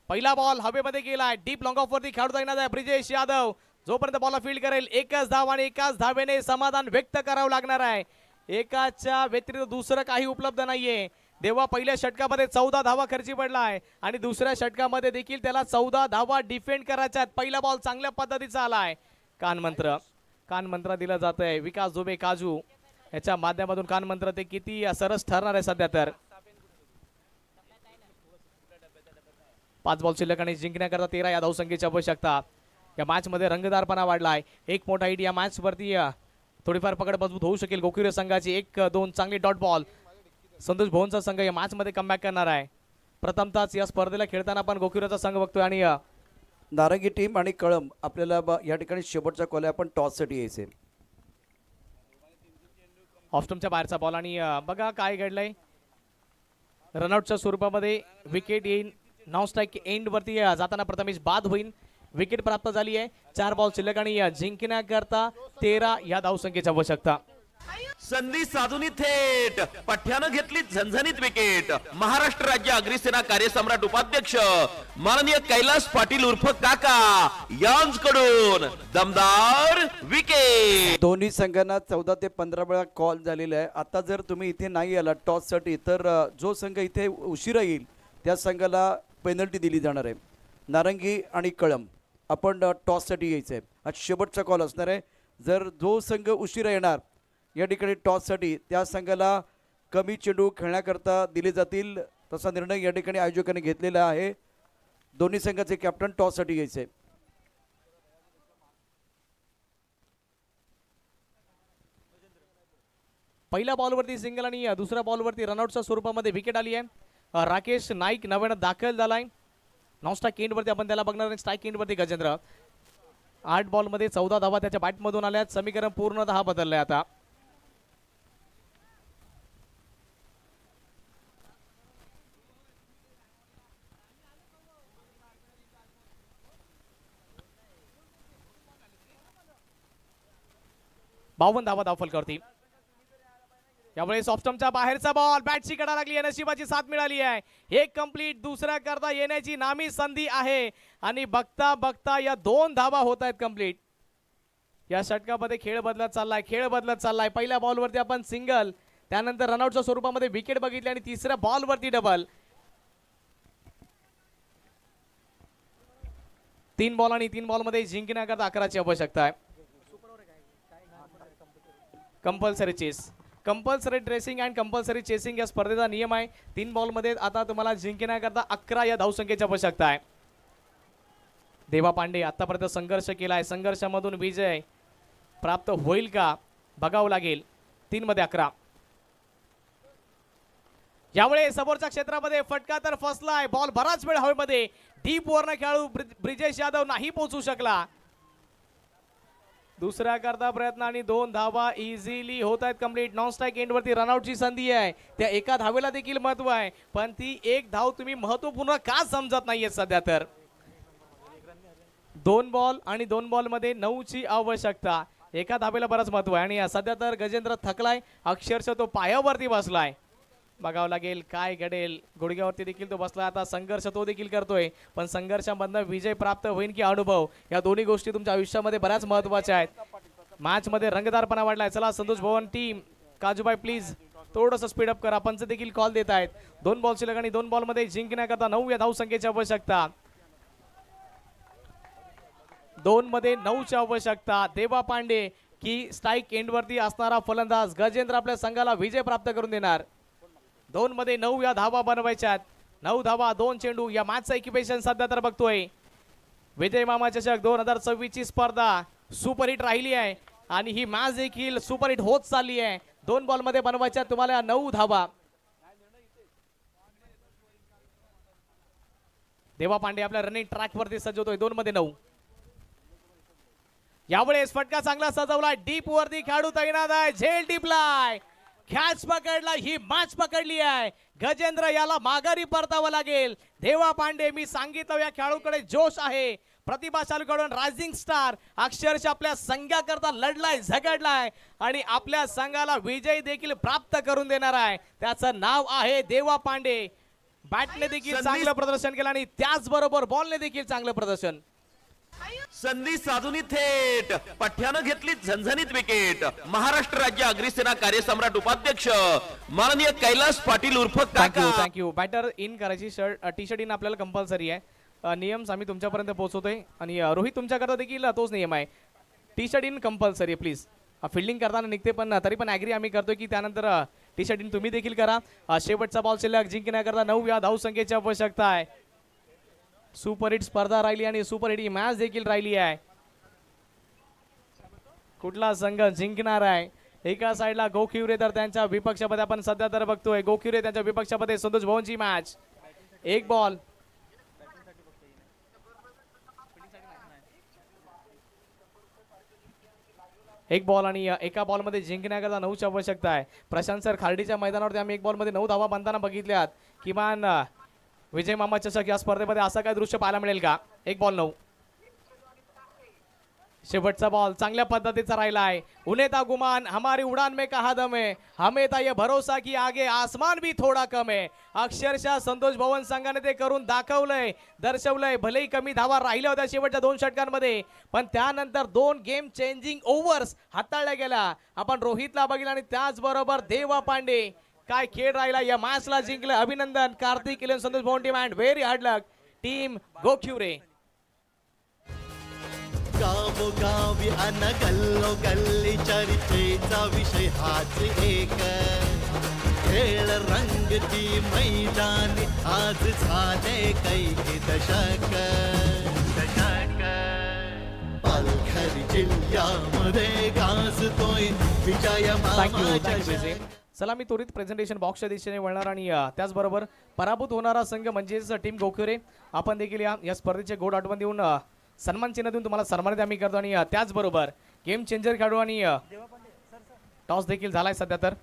पहिला बॉल हवेमध्ये गेलाय. डीप लॉंग ऑफ वरती खेळता येणार आहे ब्रिजेश यादव. जोपर्यंत बॉल फील्ड करेल 1च धाव आणि 1च धावेने समाधान व्यक्त करावं लागणार आहे. एकाच्या व्यतिरिक्त दुसरं काही उपलब्ध नाहीये. देवा पहिल्या षटकामध्ये 14 धावा खर्ची पडलाय आणि दुसऱ्या षटकामध्ये देखील त्याला 14 धावा डिफेंड करायच्या आहेत. पहिला बॉल चांगल्या पद्धतीचा आलाय. कानमंत्र दिला जात आहे. विकास दुबे काजू याच्या माध्यमातून कानमंत्र ते किती सरस ठरणार आहे सध्या तर. 5 बॉल शिल्लक आणि जिंकण्याकरता 13 या धावसंख्येची आवश्यकता. या मॅच मध्ये रंगतदारपणा वाढलाय. एक मोठा हिट या मॅच वरती थोडीफार पकड मजबूत होऊ शकेल गोकुळ संघाची. 1-2 चांगली डॉट बॉल. संतोष भवनचा संघ या मॅच मध्ये कमबॅक करणार आहे. प्रथमतःच या स्पर्धेला खेळताना आपण गोकुळचा संघ बघतोय आणि नारंगी टीम आणि कळम आपल्याला या ठिकाणी शेवटचा कॉल आहे. आपण टॉससाठी यायचे. ऑफस्टमच्या बाहेरचा बॉल आणि बघा काय घडलंय. रनआउटच्या स्वरूपामध्ये विकेट येईल. नॉन स्ट्राईक एंड वरती जाताना प्रथमेश बाद होईल. विकेट प्राप्त झाली आहे. 4 बॉल शिल्लक आणि जिंकण्याकरता 13 या धावसंख्येची आवश्यकता. संधी साधून थेट पठ्यानं घेतली झणझणीत विकेट. महाराष्ट्र राज्य अग्रिसेना कार्यसम्राट उपाध्यक्ष माननीय कैलास पाटील उर्फ काका यांच्याकडून दमदार विकेट. दोन्ही संघांना 14 ते 15 वेळा कॉल झालेला आहे. आता जर तुम्ही इथे नाही आला टॉससाठी तर जो संघ इथे उशिरा येईल त्या संघाला पेनल्टी दिली जाणार आहे. नारंगी आणि कळम आपण टॉससाठी यायचं आहे. आज शेवटचा कॉल असणार आहे. जर जो संघ उशिरा येणार या ठिकाणी टॉससाठी त्या संघाला कमी चेंडू खेळण्याकरता दिले जातील. तसा निर्णय या ठिकाणी आयोजकांनी घेतलेला आहे. दोन्ही संघाचे कॅप्टन टॉससाठी यायचे आहे. पहिल्या बॉलवरती सिंगल आणि दुसऱ्या बॉलवरती रनआउटच्या स्वरूपामध्ये विकेट आली आहे. राकेश नाईक नव्यानं दाखल झालाय. नॉन स्ट्राईक एंडवरती आपण त्याला बघणार आहे. स्ट्राईक एंडवरती गजेंद्र. 8 बॉलमध्ये 14 धावा त्याच्या बॅटमधून आल्यात. समीकरण पूर्णतः बदललंय आता. बावन्न धावा धावफलकावरती. यावेळेस ऑफस्टम्पच्या बाहेरचा बॉल बॅटची कडा लागली आहे. नशिबाची साथ मिळाली आहे. एक कंप्लीट दुसरा करता येण्याची नामी संधी आहे आणि बघता बघता या 2 धावा होत आहेत कंप्लीट. या षटकामध्ये खेळ बदलत चाललाय. पहिल्या बॉलवरती आपण सिंगल, त्यानंतर रनआउटच्या स्वरूपामध्ये विकेट बघितली आणि तिसऱ्या बॉलवरती डबल. 3 बॉल आणि 3 बॉलमध्ये जिंकण्याकरता 11ची आवश्यकता आहे. Compulsory chess, compulsory dressing and compulsory chasing या स्पर्धेचा नियम आहे. 3 बॉलमध्ये आता तुम्हाला जिंकण्याकरता 11 या धावसंख्येची आवश्यकता आहे. देवा पांडे आतापर्यंत संघर्ष केलाय. संघर्षामधून विजय प्राप्त होईल का बघावं लागेल. 3 मध्ये 11. यावेळी समोरच्या क्षेत्रामध्ये फटका तर फसलाय. बॉल बराच वेळ हवेमध्ये. डीप वरनं खेळाडू ब्रिजेश यादव नाही पोहोचू शकला. दुसऱ्या करता प्रयत्न आणि 2 धावा इझिली होत आहेत कंप्लीट. नॉन स्ट्राईक एंडवरती रनआउटची संधी आहे. त्या एका धावेला देखील महत्व आहे, पण ती एक धाव तुम्ही महत्वपूर्ण का समजत नाहीये सध्या. तर 2 बॉल आणि 2 बॉलमध्ये 9ची आवश्यकता. एका धावेला बरंच महत्व आहे आणि सध्या तर गजेंद्र थकलाय. अक्षरशः तो पायावरती बसलाय. बघावं लागेल काय घडेल. गुडघ्यावरती देखील तो बसला. आता संघर्ष तो देखील करतोय, पण संघर्षामधनं विजय प्राप्त होईल की अनुभव, या दोन्ही गोष्टी तुमच्या आयुष्यामध्ये बऱ्याच महत्वाच्या आहेत. मॅच मध्ये रंगतदारपणा वाढलाय. चला संतोष भवन टीम, काजूबाई प्लीज थोडंसं स्पीडअप करा. पंच देखील कॉल देत आहेत. 2 बॉल शिल्लक आणि 2 बॉलमध्ये जिंकण्याकरता 9 या धावसंख्येची आवश्यकता. 2 मध्ये 9ची आवश्यकता. देवा पांडे की स्ट्राईक एंडवरती असणारा फलंदाज गजेंद्र आपल्या संघाला विजय प्राप्त करून देणार. 2 मध्ये 9 या धावा बनवायच्यात. 9 धावा 2 चेंडू. या मॅचचं इक्वेशन सध्या तर बघतोय. विजय मामा चषक 2026 ची स्पर्धा सुपरहिट राहिली आहे आणि ही मॅच देखील सुपरहिट होत चालली आहे. 2 बॉल मध्ये बनवायच्या तुम्हाला 9 धावा. देवा पांडे आपल्या रनिंग ट्रॅक वरती सज्जवतोय. 2 मध्ये 9. यावेळेस फटका चांगला सजवलाय. डीप वरती खेळाडू तैनात आहे. झेल टिपलाय. कॅच पकडला. ही मॅच पकडली आहे. गजेंद्र याला माघारी परतावं लागेल. देवा पांडे, मी सांगितलं या खेळाडूकडे जोश आहे. प्रतिभाशाली खेळून रायझिंग स्टार अक्षरशः आपल्या संघाकरता लढलाय, झगडलाय आणि आपल्या संघाला विजय देखील प्राप्त करून देणार आहे. त्याचं नाव आहे देवा पांडे. बॅटने देखील चांगलं प्रदर्शन केलं आणि त्याचबरोबर बॉलने देखील चांगलं प्रदर्शन. संधी साधून थेट पठ्यानं घेतली झणझणीत विकेट. महाराष्ट्र राज्य अग्रिसेना कार्यसम्राट उपाध्यक्ष माननीय कैलास पाटील उर्फ काका. थँक्यू. बॅटर इन करायची टी शर्ट इन आपल्याला कंपल्सरी आहे. नियम आम्ही तुमच्यापर्यंत पोहोचवतोय आणि रोहित तुमच्याकरता देखील तोच नियम आहे. T shirt in compulsory please. Fielding करताना निघते पण तरी पण ॲग्री आम्ही करतोय की त्यानंतर टी शर्ट इन तुम्ही देखील करा. शेवटचा बॉल शिल्लक. जिंकण्याकरता 9 या धावसंख्येची आवश्यकता आहे. सुपरहिट स्पर्धा राहिली आणि सुपरहिट ही मॅच देखील राहिली आहे. कुठला संघ जिंकणार आहे. एका साईडला गोखिवरे तर त्यांच्या विपक्षामध्ये आपण सध्या तर बघतोय. गोखिवरे त्यांच्या विपक्षामध्ये संतोष भवनची मॅच. 1 बॉल. एक बॉल आणि एका बॉलमध्ये जिंकण्याकरता 9ची आवश्यकता आहे. प्रशांत सर खार्डीच्या मैदानावरती आम्ही 1 बॉलमध्ये 9 धावा बांधताना बघितल्यात. किमान विजय मामा चषक या स्पर्धेमध्ये असं काय दृश्य पाहायला मिळेल का. 1 बॉल 9. शेवटचा बॉल चांगल्या पद्धतीचा राहिला आहे. उन्हें गुमान हमारी उड़ान में कहा दम है, हमें था ये भरोसा की आगे आसमान भी थोड़ा कम है. अक्षरशः संतोष भवन संघाने ते करून दाखवलंय, दर्शवलंय. भलेही कमी धावा राहिल्या होत्या शेवटच्या 2 षटकांमध्ये, पण त्यानंतर 2 गेम चेंजिंग ओव्हर्स हाताळल्या गेल्या. आपण रोहितला बघितलं आणि त्याचबरोबर देवा पांडे. काय खेळ राहिला. या मॅचला जिंकलं. अभिनंदन Kartik eleven Santosh Bhavan team and very hard luck team Gokhivare. गावोगावी अन गल्लोगल्ली चर्चेचा विषय हाच एक. खेळ रंगती मैदानी आज झाले कैक दशक. पालघर जिल्ह्यामध्ये गाजतोय विजय थँक्यू मामाच्या थँक्यू. चला मी त्वरित प्रेझेंटेशन बॉक्सच्या दिशेने वळणार आणि त्याचबरोबर पराभूत होणारा संघ म्हणजेच टीम गोखुरे आपण देखील या स्पर्धेचे गोड आठवण देऊन सन्मान चिन्ह देऊन तुम्हाला सन्मानित आम्ही करतो आणि त्याचबरोबर गेम चेंजर खेळू आणि टॉस देखील झालाय सध्या तर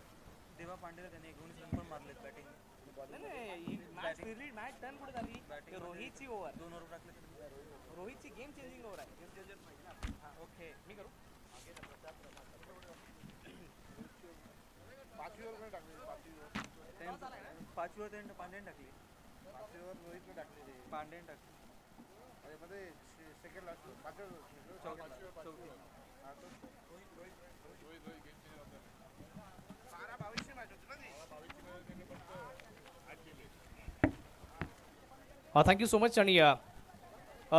थँक्यू सो मच आणि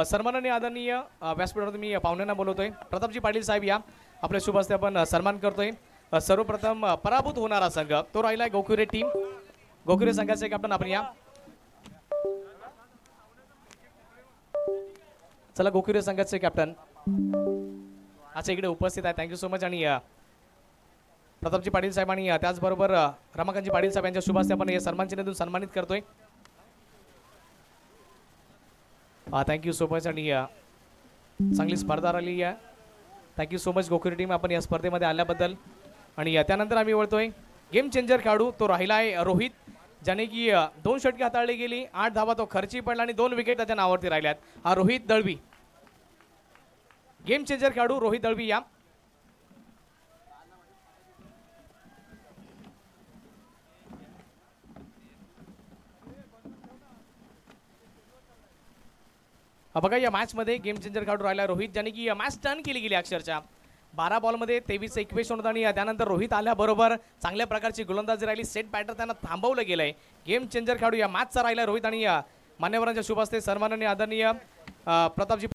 सन्माननीय आदरणीय व्यासपीठावर मी पाहुण्यांना बोलवतोय. प्रतापजी पाटील साहेब या आपल्या शुभ हस्ते आपण सन्मान करतोय. सर्वप्रथम पराभूत होणारा संघ तो राहिलाय गोखुरे टीम. गोखुरे संघाचे कॅप्टन आपण या. चला गोखुरे संघाचे कॅप्टन अच्छा इकडे उपस्थित आहे. थँक्यू सो मच आणि प्रतापजी पाटील साहेब आणि त्याचबरोबर रमाकांतजी पाटील साहेब यांच्या शुभ हस्ते आपण हे सन्मान चिन्ह देऊन सन्मानित करतोय. थँक्यू सो मच आणि चांगली स्पर्धा राहिली आहे. थँक्यू सो मच गोखुरे टीम आपण या स्पर्धेमध्ये आल्याबद्दल. आणि त्यानंतर आम्ही वळतोय गेम चेंजर खेळाडू तो राहिला आहे रोहित ज्याने की 2 षटके हाताळली गेली 8 धावा तो खर्ची पडला आणि 2 विकेट त्याच्या नावावरती राहिल्यात. हा रोहित दळवी गेम चेंजर खेळाडू रोहित दळवी या. बघा या मॅच मध्ये गेम चेंजर खेळाडू राहिला रोहित ज्याने की मॅच टर्न केली गेली अक्षरशः 12 बॉलमध्ये 23 इक्वेशन होता आणि त्यानंतर रोहित आल्याबरोबर चांगल्या प्रकारची गोलंदाजी राहिली. सेट बॅटर त्यांना थांबवलं गेलंय. गेम चेंजर खेळाडू या मॅचचा राहिला रोहित आणि मान्यवरांच्या शुभ हस्ते सन्माननीय आदरणीय प्रतापजी